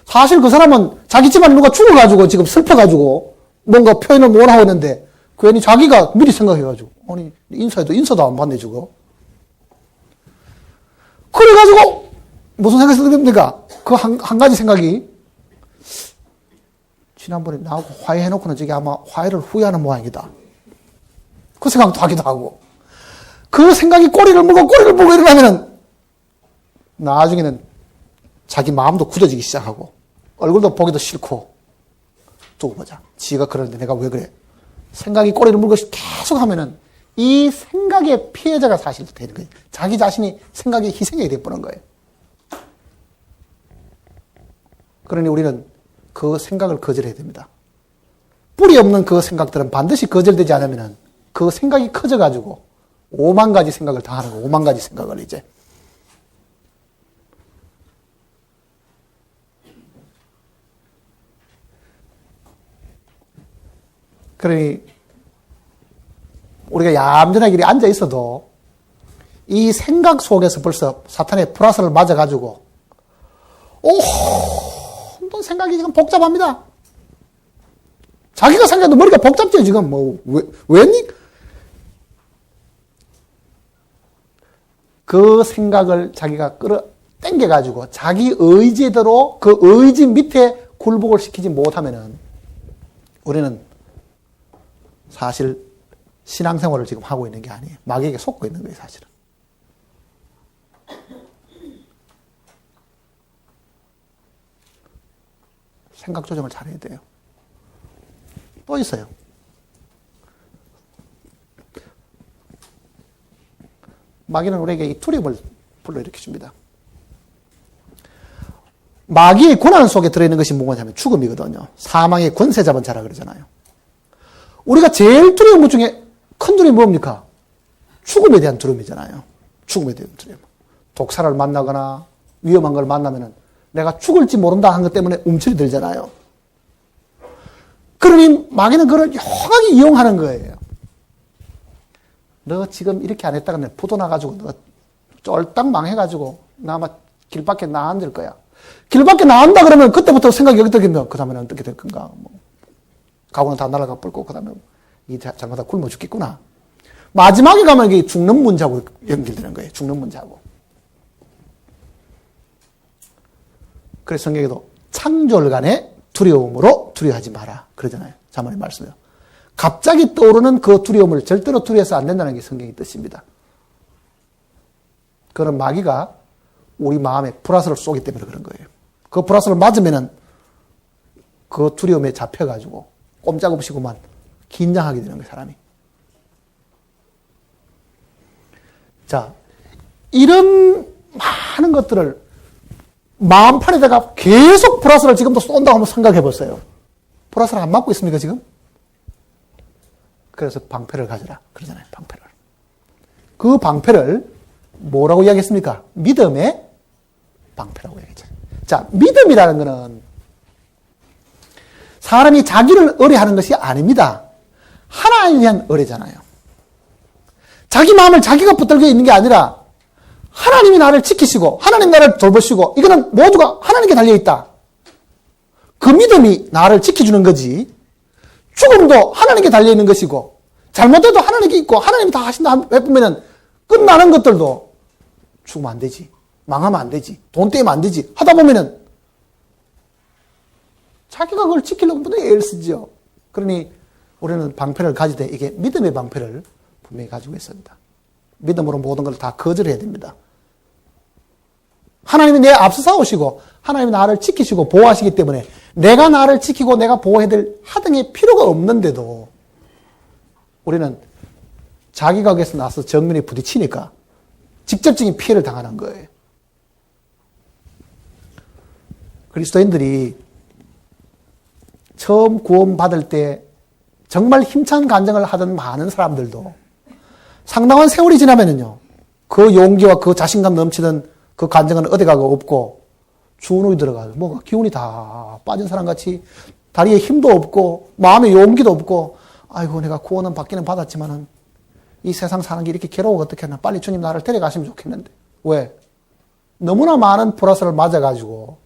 사실 그 사람은 자기 집안에 누가 죽어가지고 지금 슬퍼가지고 뭔가 표현을 못 하고 있는데 괜히 자기가 미리 생각해가지고 아니 인사도 안 받네 저거. 그래가지고 무슨 생각이 듭니까? 그 한 가지 생각이 지난번에 나하고 화해해놓고는 저게 아마 화해를 후회하는 모양이다. 그 생각도 하기도 하고 그 생각이 꼬리를 물고 이러면은 나중에는 자기 마음도 굳어지기 시작하고 얼굴도 보기도 싫고 두고 보자. 지가 그러는데 내가 왜 그래? 생각이 꼬리를 물고 계속 하면은 이 생각의 피해자가 사실 되는 거예요. 자기 자신이 생각의 희생이 되어버린 거예요. 그러니 우리는 그 생각을 거절해야 됩니다. 뿌리 없는 그 생각들은 반드시 거절되지 않으면 그 생각이 커져가지고 5만 가지 생각을 다 하는 거, 5만 가지 생각을 이제. 그러니 우리가 얌전하게 이렇게 앉아 있어도 이 생각 속에서 벌써 사탄의 플러스를 맞아가지고 한번 생각이 지금 복잡합니다. 자기가 생각해도 머리가 복잡죠 지금. 왜니? 그 생각을 자기가 땡겨가지고 자기 의지대로 그 의지 밑에 굴복을 시키지 못하면은 우리는 사실 신앙생활을 지금 하고 있는 게 아니에요. 마귀에게 속고 있는 거예요, 사실은. 생각 조정을 잘해야 돼요. 또 있어요. 마귀는 우리에게 이 두려움을 불러일으켜 줍니다. 마귀의 고난 속에 들어있는 것이 뭐냐면 죽음이거든요. 사망의 권세 잡은 자라 그러잖아요. 우리가 제일 두려운 것 중에 큰 두려움이 뭡니까? 죽음에 대한 두려움이잖아요. 죽음에 대한 두려움. 독사를 만나거나 위험한 걸 만나면은 내가 죽을지 모른다 한 것 때문에 움츠리 들잖아요. 그러니 마귀는 그걸 영하게 이용하는 거예요. 너 지금 이렇게 안 했다가 내 부도 나가지고 너 쫄딱 망해가지고 나 아마 길 밖에 나앉을 거야. 길 밖에 나온다 그러면 그때부터 생각이 여기 들겠면 그 다음에는 어떻게 될 건가. 가구는 다 날아가 버리고 그 다음에 이 잘못하다 굶어 죽겠구나. 마지막에 가면 이게 죽는 문제하고 연결되는 거예요. 죽는 문제하고. 그래서 성경에도 창졸간의 두려움으로 두려워하지 마라 그러잖아요. 자문의 말씀이요. 갑자기 떠오르는 그 두려움을 절대로 두려워해서 안 된다는 게 성경의 뜻입니다. 그런 마귀가 우리 마음에 불화살을 쏘기 때문에 그런 거예요. 그 불화살을 맞으면은 그 두려움에 잡혀가지고 꼼짝없이 그만 긴장하게 되는 거예요, 사람이. 자, 이런 많은 것들을 마음판에다가 계속 불화살을 지금도 쏜다고 한번 생각해 보세요. 불화살 안 맞고 있습니까, 지금? 그래서 방패를 가져라. 그러잖아요, 방패를. 그 방패를 뭐라고 이야기했습니까? 믿음의 방패라고 이야기했죠. 자, 믿음이라는 것은 사람이 자기를 의뢰하는 것이 아닙니다. 하나님에 대한 의뢰잖아요. 자기 마음을 자기가 붙들고 있는 게 아니라 하나님이 나를 지키시고 하나님 나를 돌보시고 이거는 모두가 하나님께 달려있다. 그 믿음이 나를 지켜주는 거지. 죽음도 하나님께 달려있는 것이고 잘못해도 하나님께 있고 하나님이 다 하신다 해보면 끝나는 것들도 죽으면 안 되지. 망하면 안 되지. 돈 떼면 안 되지. 하다 보면은 자기가 그걸 지키려고 분명히 애를 쓰죠. 그러니 우리는 방패를 가질 때 이게 믿음의 방패를 분명히 가지고 있습니다. 믿음으로 모든 걸 다 거절해야 됩니다. 하나님이 내 앞서 싸우시고 하나님이 나를 지키시고 보호하시기 때문에 내가 나를 지키고 내가 보호해야 될 하등의 필요가 없는데도 우리는 자기가 거기서 나서 정면에 부딪히니까 직접적인 피해를 당하는 거예요. 그리스도인들이 처음 구원받을 때 정말 힘찬 간증을 하던 많은 사람들도 상당한 세월이 지나면은요, 그 용기와 그 자신감 넘치던 그 간증은 어디 가고 없고, 추운 후에 들어가서 뭔가 기운이 다 빠진 사람 같이 다리에 힘도 없고, 마음에 용기도 없고, 아이고, 내가 구원은 받기는 받았지만은 이 세상 사는 게 이렇게 괴로워 어떻게 하나. 빨리 주님 나를 데려가시면 좋겠는데. 왜? 너무나 많은 불화살을 맞아가지고,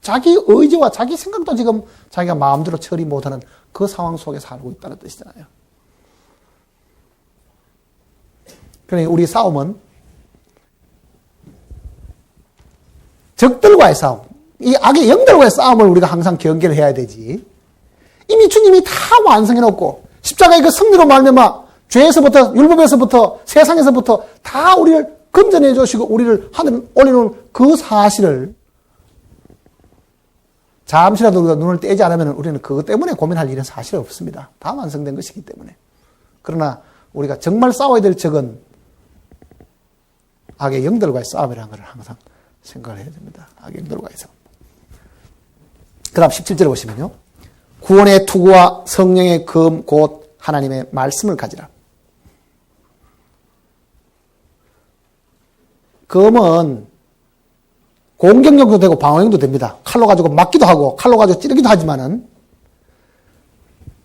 자기 의지와 자기 생각도 지금 자기가 마음대로 처리 못하는 그 상황 속에 살고 있다는 뜻이잖아요. 그러니 우리 싸움은 적들과의 싸움, 이 악의 영들과의 싸움을 우리가 항상 경계를 해야 되지. 이미 주님이 다 완성해놓고 십자가의 그 승리로 말미암아 죄에서부터 율법에서부터 세상에서부터 다 우리를 건져내 주시고 우리를 하늘 올려놓은 그 사실을 잠시라도 우리가 눈을 떼지 않으면 우리는 그것 때문에 고민할 일은 사실 없습니다. 다 완성된 것이기 때문에. 그러나 우리가 정말 싸워야 될 적은 악의 영들과의 싸움이라는 것을 항상 생각을 해야 됩니다. 악의 영들과의 싸움. 그 다음 17절에 보시면요. 구원의 투구와 성령의 검 곧 하나님의 말씀을 가지라. 검은 공격력도 되고 방어력도 됩니다. 칼로 가지고 맞기도 하고 칼로 가지고 찌르기도 하지만은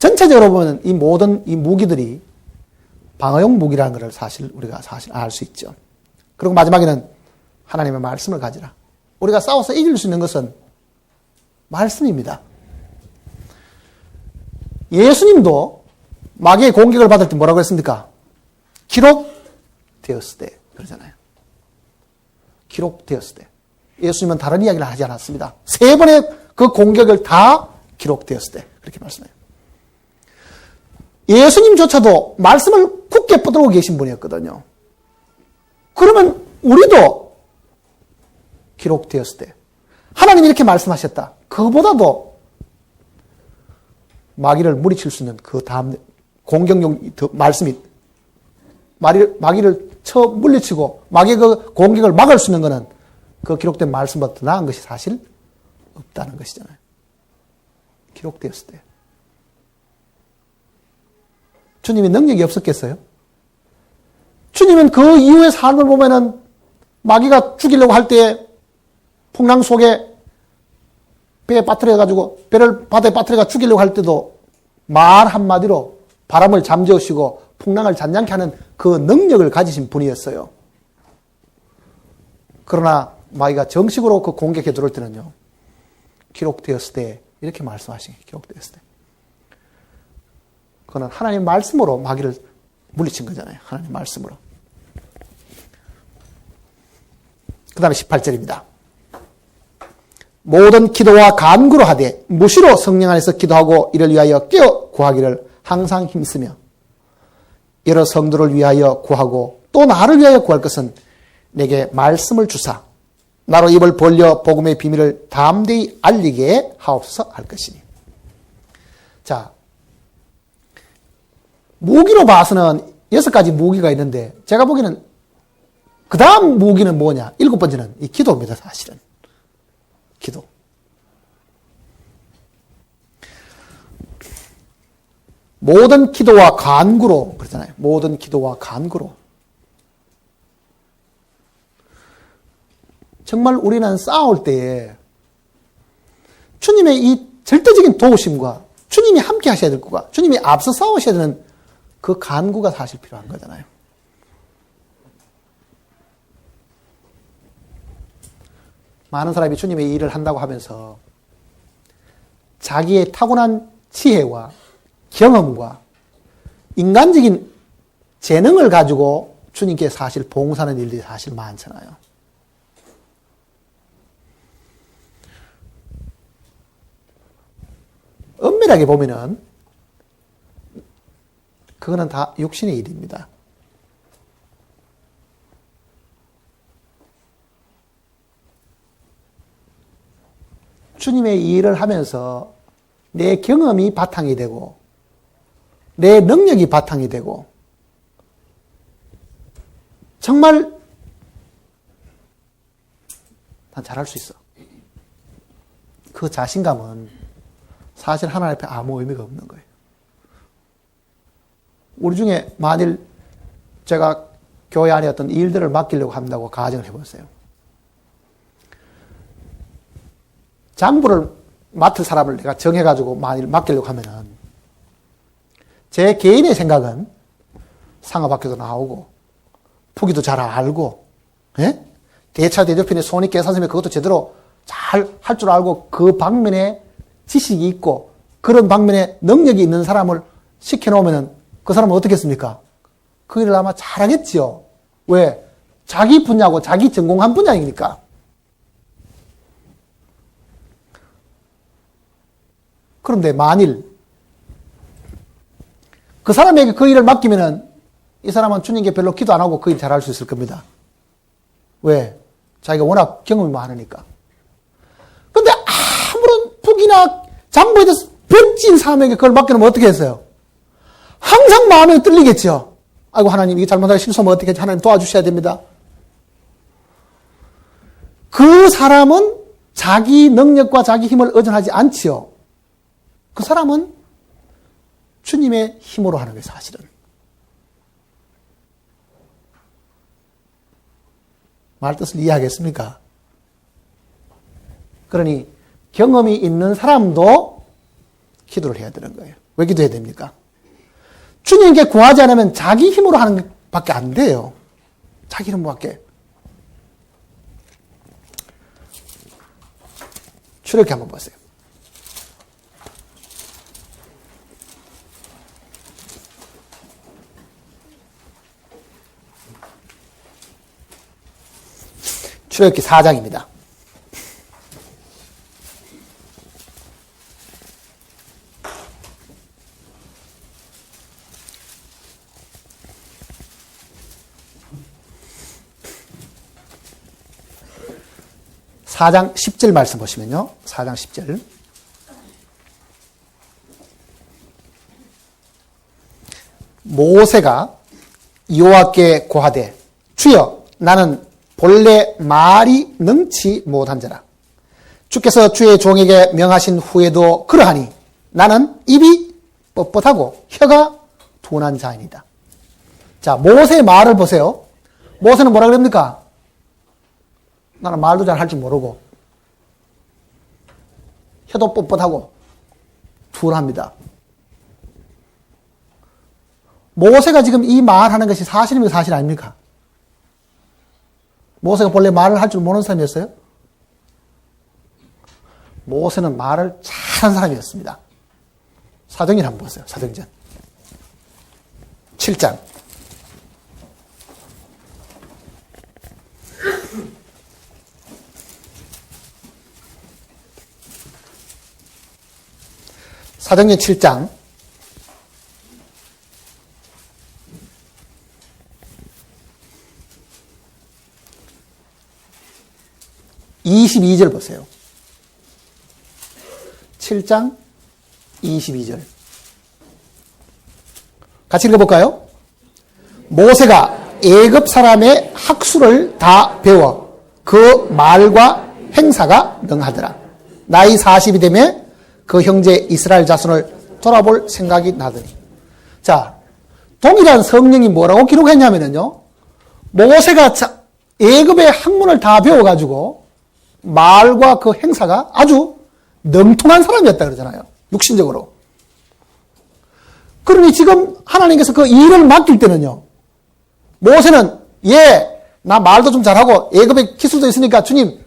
전체적으로 보면 이 모든 이 무기들이 방어용 무기라는 것을 우리가 알 수 있죠. 그리고 마지막에는 하나님의 말씀을 가지라. 우리가 싸워서 이길 수 있는 것은 말씀입니다. 예수님도 마귀의 공격을 받을 때 뭐라고 했습니까? 기록되었을 때 그러잖아요. 기록되었을 때. 예수님은 다른 이야기를 하지 않았습니다. 3번의 그 공격을 다 기록되었을 때 그렇게 말씀해요. 예수님조차도 말씀을 굳게 붙들고 계신 분이었거든요. 그러면 우리도 기록되었을 때 하나님이 이렇게 말씀하셨다. 그보다도 마귀를 물리칠 수 있는 그 다음 공격용 말씀이 마귀를 쳐 물리치고 마귀의 그 공격을 막을 수 있는 것은 그 기록된 말씀보다 더 나은 것이 사실 없다는 것이잖아요. 기록되었을 때. 주님이 능력이 없었겠어요? 주님은 그 이후의 삶을 보면은 마귀가 죽이려고 할 때 풍랑 속에 배에 빠뜨려가지고 배를 바다에 빠뜨려가 죽이려고 할 때도 말 한마디로 바람을 잠재우시고 풍랑을 잔잔케 하는 그 능력을 가지신 분이었어요. 그러나 마귀가 정식으로 그 공격에 들어올 때는요. 기록되었을 때 이렇게 말씀하시기 기록되었을 때. 그거는 하나님 말씀으로 마귀를 물리친 거잖아요. 하나님 말씀으로. 그 다음에 18절입니다. 모든 기도와 간구로 하되 무시로 성령 안에서 기도하고 이를 위하여 깨어 구하기를 항상 힘쓰며 여러 성도를 위하여 구하고 또 나를 위하여 구할 것은 내게 말씀을 주사 나로 입을 벌려 복음의 비밀을 담대히 알리게 하옵소서 할 것이니. 자, 무기로 봐서는 6가지 무기가 있는데 제가 보기에는 그 다음 무기는 뭐냐? 7번째는 이 기도입니다. 사실은. 기도. 모든 기도와 간구로 그러잖아요. 모든 기도와 간구로. 정말 우리는 싸울 때에 주님의 이 절대적인 도우심과 주님이 함께 하셔야 될 것과 주님이 앞서 싸우셔야 되는 그 간구가 사실 필요한 거잖아요. 많은 사람이 주님의 일을 한다고 하면서 자기의 타고난 지혜와 경험과 인간적인 재능을 가지고 주님께 사실 봉사하는 일들이 사실 많잖아요. 엄밀하게 보면은 그거는 다 육신의 일입니다. 주님의 일을 하면서 내 경험이 바탕이 되고 내 능력이 바탕이 되고 정말 난 잘할 수 있어. 그 자신감은 사실 하나님 앞에 아무 의미가 없는 거예요. 우리 중에 만일 제가 교회 안에 어떤 일들을 맡기려고 한다고 가정을 해보세요. 장부를 맡을 사람을 내가 정해가지고 만일 맡기려고 하면은 제 개인의 생각은 상하밖에도 나오고 푸기도 잘 알고 예? 대차 대조편에 손익 계산서면 그것도 제대로 잘 할 줄 알고 그 방면에 지식이 있고 그런 방면에 능력이 있는 사람을 시켜놓으면 그 사람은 어떻게 했습니까? 그 일을 아마 잘하겠지요. 왜? 자기 분야고 자기 전공한 분야이니까. 그런데 만일 그 사람에게 그 일을 맡기면은 이 사람은 주님께 별로 기도 안 하고 그 일 잘할 수 있을 겁니다. 왜? 자기가 워낙 경험이 많으니까. 근데 아무런 북이나 장부에 대해서 벽진 사람에게 그걸 맡겨놓으면 어떻게 했어요? 항상 마음에 떨리겠죠. 아이고 하나님 이게 잘못하고 실수하면 어떻게 하지? 하나님 도와주셔야 됩니다. 그 사람은 자기 능력과 자기 힘을 의존하지 않지요. 그 사람은 주님의 힘으로 하는 거예요, 사실은. 말 뜻을 이해하겠습니까? 그러니 경험이 있는 사람도 기도를 해야 되는 거예요. 왜 기도해야 됩니까? 주님께 구하지 않으면 자기 힘으로 하는 것밖에 안 돼요. 자기 힘밖에. 출애굽기 한번 보세요. 출애굽기 4장입니다. (4장 10절) 말씀 보시면요. 4장 10절. 모세가 여호와께 고하되 주여 나는 본래 말이 능치 못한 자라. 주께서 주의 종에게 명하신 후에도 그러하니 나는 입이 뻣뻣하고 혀가 둔한 자이니다. 자, 모세의 말을 보세요. 모세는 뭐라 그럽니까? 나는 말도 잘 할 줄 모르고 혀도 뻣뻣하고 둔합니다. 모세가 지금 이 말하는 것이 사실입니까? 사실 아닙니까? 모세가 본래 말을 할 줄 모르는 사람이었어요? 모세는 말을 잘하는 사람이었습니다. 사도행전 한번 보세요. 사도행전 7장. 사도행전 7장 22절 보세요. 7장 22절. 같이 읽어볼까요? 모세가 애굽 사람의 학수를 다 배워 그 말과 행사가 능하더라. 나이 40이 되면 그 형제 이스라엘 자손을 돌아볼 생각이 나더니. 자, 동일한 성령이 뭐라고 기록했냐면요, 모세가 애굽의 학문을 다 배워가지고 말과 그 행사가 아주 능통한 사람이었다 그러잖아요. 육신적으로. 그러니 지금 하나님께서 그 일을 맡길 때는요, 모세는 나 말도 좀 잘하고 애굽의 기술도 있으니까 주님,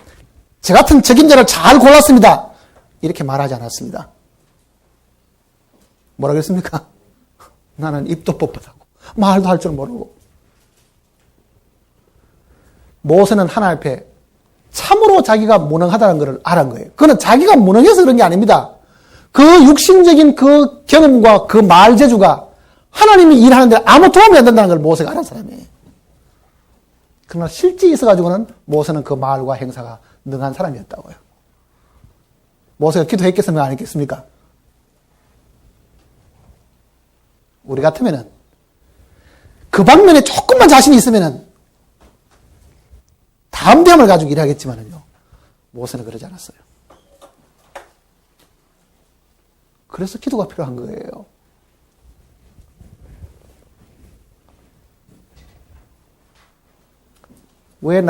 저 같은 적임자를 잘 골랐습니다. 이렇게 말하지 않았습니다. 뭐라 그랬습니까? 나는 입도 뻣뻣하고 말도 할 줄 모르고. 모세는 하나님 앞에 참으로 자기가 무능하다는 것을 알은 거예요. 그건 자기가 무능해서 그런 게 아닙니다. 그 육신적인 그 경험과 그 말 재주가 하나님이 일하는데 아무 도움이 안 된다는 걸 모세가 알은 사람이에요. 그러나 실제 있어가지고는 모세는 그 말과 행사가 능한 사람이었다고요. 모세가 기도했겠습니까? 안 했겠습니까? 우리 같으면은 그 방면에 조금만 자신이 있으면은 담대함을 가지고 일하겠지만은요, 모세는 그러지 않았어요. 그래서 기도가 필요한 거예요. 왜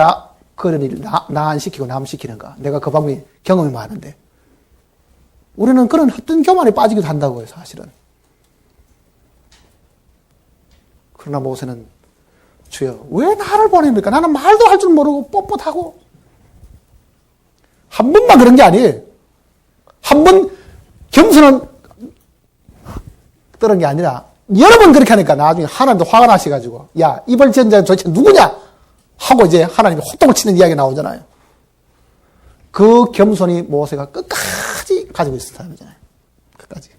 그런 일, 나 안 시키고 남 시키는가? 내가 그 방법이 경험이 많은데. 우리는 그런 헛된 교만에 빠지기도 한다고요, 사실은. 그러나 모세는 주여, 왜 나를 보냅니까? 나는 말도 할 줄 모르고 뻣뻣하고. 한 번만 그런 게 아니에요. 한 번 겸손한 떠는 게 아니라 여러 번 그렇게 하니까 나중에 하나님도 화가 나셔가지고, 야, 이벌 지은 자는 도대체 누구냐? 하고 이제 하나님이 호통을 치는 이야기가 나오잖아요. 그 겸손이 모세가 끝까지 가지고 있었던 사람이잖아요. 끝까지.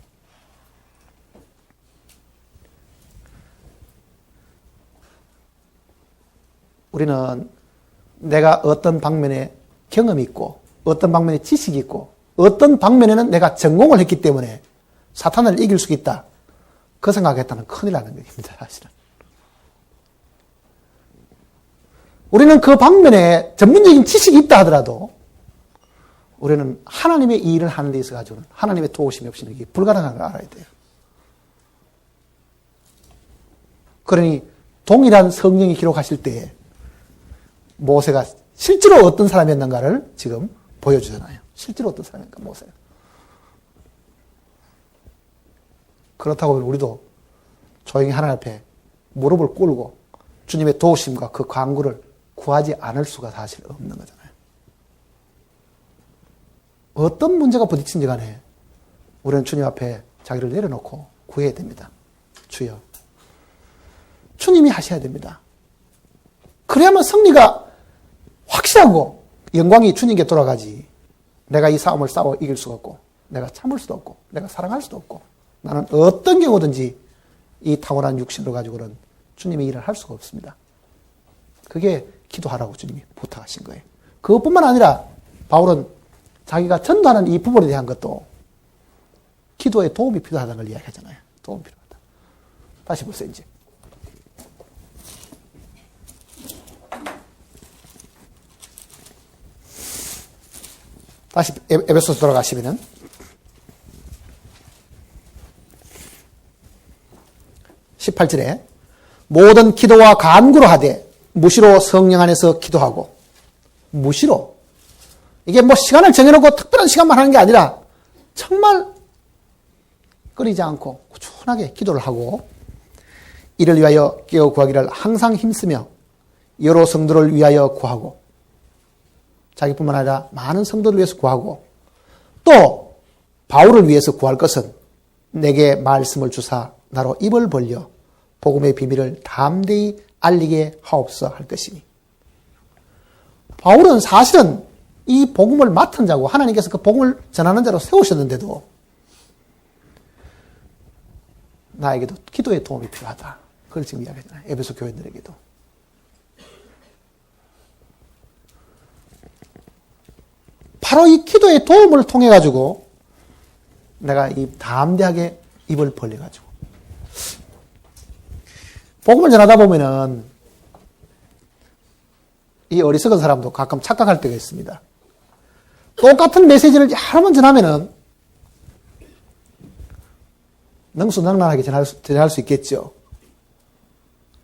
우리는 내가 어떤 방면에 경험이 있고, 어떤 방면에 지식이 있고, 어떤 방면에는 내가 전공을 했기 때문에 사탄을 이길 수 있다. 그 생각했다는 큰일 나는 것입니다, 사실은. 우리는 그 방면에 전문적인 지식이 있다 하더라도 우리는 하나님의 일을 하는 데 있어가지고는 하나님의 도우심이 없이는 이게 불가능한 걸 알아야 돼요. 그러니 동일한 성령이 기록하실 때에 모세가 실제로 어떤 사람이었는가를 지금 보여주잖아요. 실제로 어떤 사람인가, 모세가. 그렇다고 우리도 조용히 하나님 앞에 무릎을 꿇고 주님의 도우심과 그 간구를 구하지 않을 수가 사실 없는 거잖아요. 어떤 문제가 부딪힌지 간에 우리는 주님 앞에 자기를 내려놓고 구해야 됩니다. 주여. 주님이 하셔야 됩니다. 그래야만 승리가 확실하고 영광이 주님께 돌아가지. 내가 이 싸움을 싸워 이길 수가 없고, 내가 참을 수도 없고, 내가 사랑할 수도 없고, 나는 어떤 경우든지 이 타고난 육신을 가지고는 주님의 일을 할 수가 없습니다. 그게 기도하라고 주님이 부탁하신 거예요. 그것뿐만 아니라 바울은 자기가 전도하는 이 부분에 대한 것도 기도에 도움이 필요하다는 걸 이야기하잖아요. 도움이 필요하다. 다시 보세요, 이제. 다시 에베소서 돌아가시면은 18절에 모든 기도와 간구로 하되 무시로 성령 안에서 기도하고. 무시로. 이게 뭐 시간을 정해놓고 특별한 시간만 하는 게 아니라 정말 끊이지 않고 꾸준하게 기도를 하고, 이를 위하여 깨어 구하기를 항상 힘쓰며 여러 성도를 위하여 구하고, 자기뿐만 아니라 많은 성도를 위해서 구하고, 또 바울을 위해서 구할 것은 내게 말씀을 주사 나로 입을 벌려 복음의 비밀을 담대히 알리게 하옵소서 할 것이니. 바울은 사실은 이 복음을 맡은 자고 하나님께서 그 복음을 전하는 자로 세우셨는데도 나에게도 기도의 도움이 필요하다. 그걸 지금 이야기하잖아요. 에베소 교회들에게도. 바로 이 기도의 도움을 통해 가지고 내가 이 담대하게 입을 벌려 가지고 복음을 전하다 보면은 이 어리석은 사람도 가끔 착각할 때가 있습니다. 똑같은 메시지를 여러 번 전하면은 능수능란하게 전할 수 있겠죠.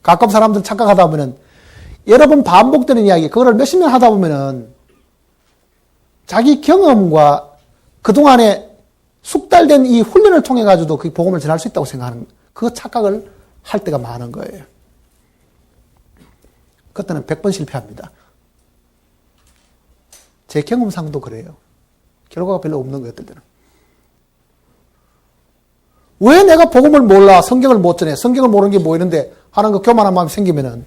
가끔 사람들 착각하다 보면은 여러 번 반복되는 이야기, 그거를 몇십 년 하다 보면은 자기 경험과 그동안에 숙달된 이 훈련을 통해 가지고도 그 복음을 전할 수 있다고 생각하는 그 착각을 할 때가 많은 거예요. 그때는 100번 실패합니다. 제 경험상도 그래요. 결과가 별로 없는 거예요, 어떨 때는. 왜 내가 복음을 몰라? 성경을 못 전해? 성경을 모르는 게 뭐 있는데 하는 거 교만한 마음이 생기면은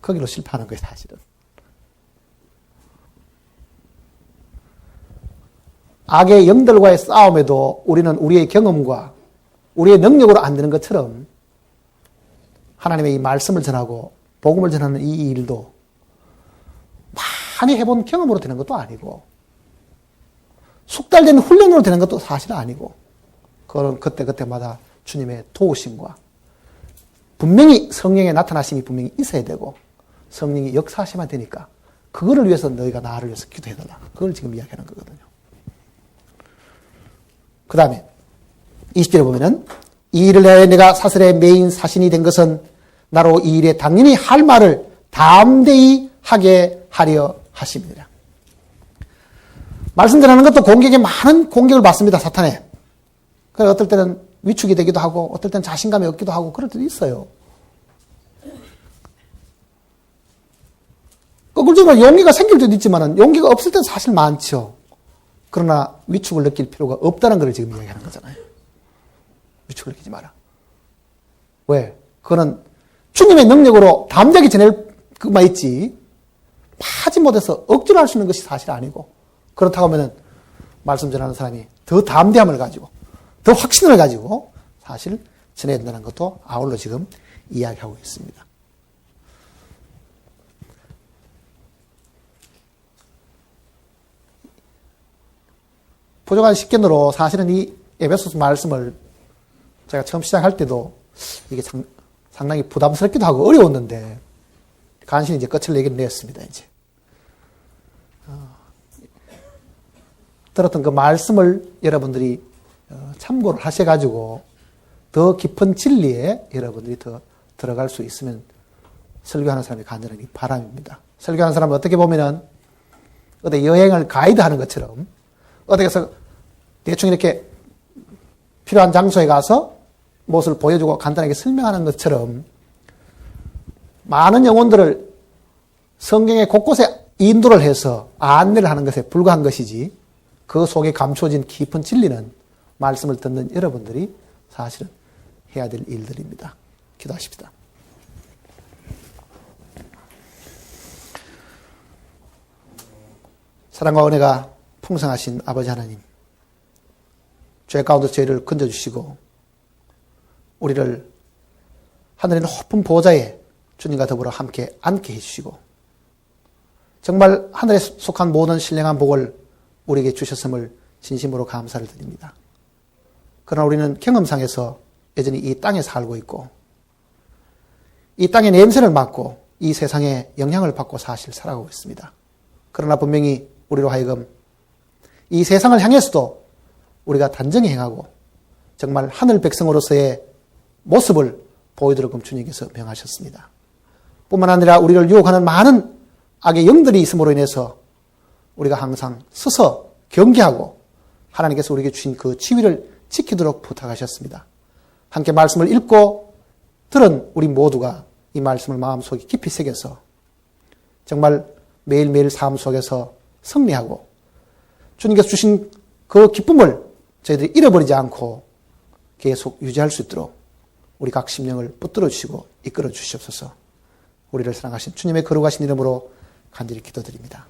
거기로 실패하는 거예요, 사실은. 악의 영들과의 싸움에도 우리는 우리의 경험과 우리의 능력으로 안 되는 것처럼 하나님의 이 말씀을 전하고 복음을 전하는 이 일도 많이 해본 경험으로 되는 것도 아니고 숙달된 훈련으로 되는 것도 사실 아니고 그건 그때그때마다 주님의 도우심과 분명히 성령의 나타나심이 분명히 있어야 되고 성령이 역사하시면 되니까 그거를 위해서 너희가 나를 위해서 기도해달라. 그걸 지금 이야기하는 거거든요. 그 다음에 20절에 보면은 이 일을 해 내가 사슬의 메인 사신이 된 것은 나로 이 일에 당연히 할 말을 담대히 하게 하려 하심이니라. 말씀 전하는 것도 공격에 많은 공격을 받습니다. 사탄에. 그래서 어떨 때는 위축이 되기도 하고 어떨 때는 자신감이 없기도 하고 그럴 때도 있어요. 거꾸로 용기가 생길 때도 있지만 용기가 없을 때는 사실 많죠. 그러나 위축을 느낄 필요가 없다는 걸 지금 이야기하는 거잖아요. 위축을 느끼지 마라. 왜? 그거는 주님의 능력으로 담대하게 전할 그만 있지 하지 못해서 억지로 할 수 있는 것이 사실 아니고 그렇다고 하면은 말씀 전하는 사람이 더 담대함을 가지고 더 확신을 가지고 사실 전해야 된다는 것도 아울러 지금 이야기하고 있습니다. 부족한 식견으로 사실은 이 에베소서 말씀을 제가 처음 시작할 때도 이게 상당히 부담스럽기도 하고 어려웠는데 간신히 이제 끝을 내긴 냈습니다. 이제 들었던 그 말씀을 여러분들이 참고를 하셔가지고 더 깊은 진리에 여러분들이 더 들어갈 수 있으면 설교하는 사람이 간절한 바람입니다. 설교하는 사람은 어떻게 보면은 어디 여행을 가이드하는 것처럼 어디 가서 대충 이렇게 필요한 장소에 가서 무엇을 보여주고 간단하게 설명하는 것처럼 많은 영혼들을 성경의 곳곳에 인도를 해서 안내를 하는 것에 불과한 것이지 그 속에 감추어진 깊은 진리는 말씀을 듣는 여러분들이 사실은 해야 될 일들입니다. 기도하십시다. 사랑과 은혜가 풍성하신 아버지 하나님, 죄 가운데 죄를 건져주시고 우리를 하늘의 높은 보좌에 주님과 더불어 함께 앉게 해주시고 정말 하늘에 속한 모든 신령한 복을 우리에게 주셨음을 진심으로 감사를 드립니다. 그러나 우리는 경험상에서 여전히 이 땅에 살고 있고 이 땅의 냄새를 맡고 이 세상의 영향을 받고 사실 살아가고 있습니다. 그러나 분명히 우리로 하여금 이 세상을 향해서도 우리가 단정히 행하고 정말 하늘 백성으로서의 모습을 보이도록 주님께서 명하셨습니다. 뿐만 아니라 우리를 유혹하는 많은 악의 영들이 있음으로 인해서 우리가 항상 서서 경계하고 하나님께서 우리에게 주신 그 지위를 지키도록 부탁하셨습니다. 함께 말씀을 읽고 들은 우리 모두가 이 말씀을 마음속에 깊이 새겨서 정말 매일매일 삶 속에서 승리하고 주님께서 주신 그 기쁨을 저희들이 잃어버리지 않고 계속 유지할 수 있도록 우리 각 심령을 붙들어 주시고 이끌어 주시옵소서. 우리를 사랑하신 주님의 거룩하신 이름으로 간절히 기도드립니다.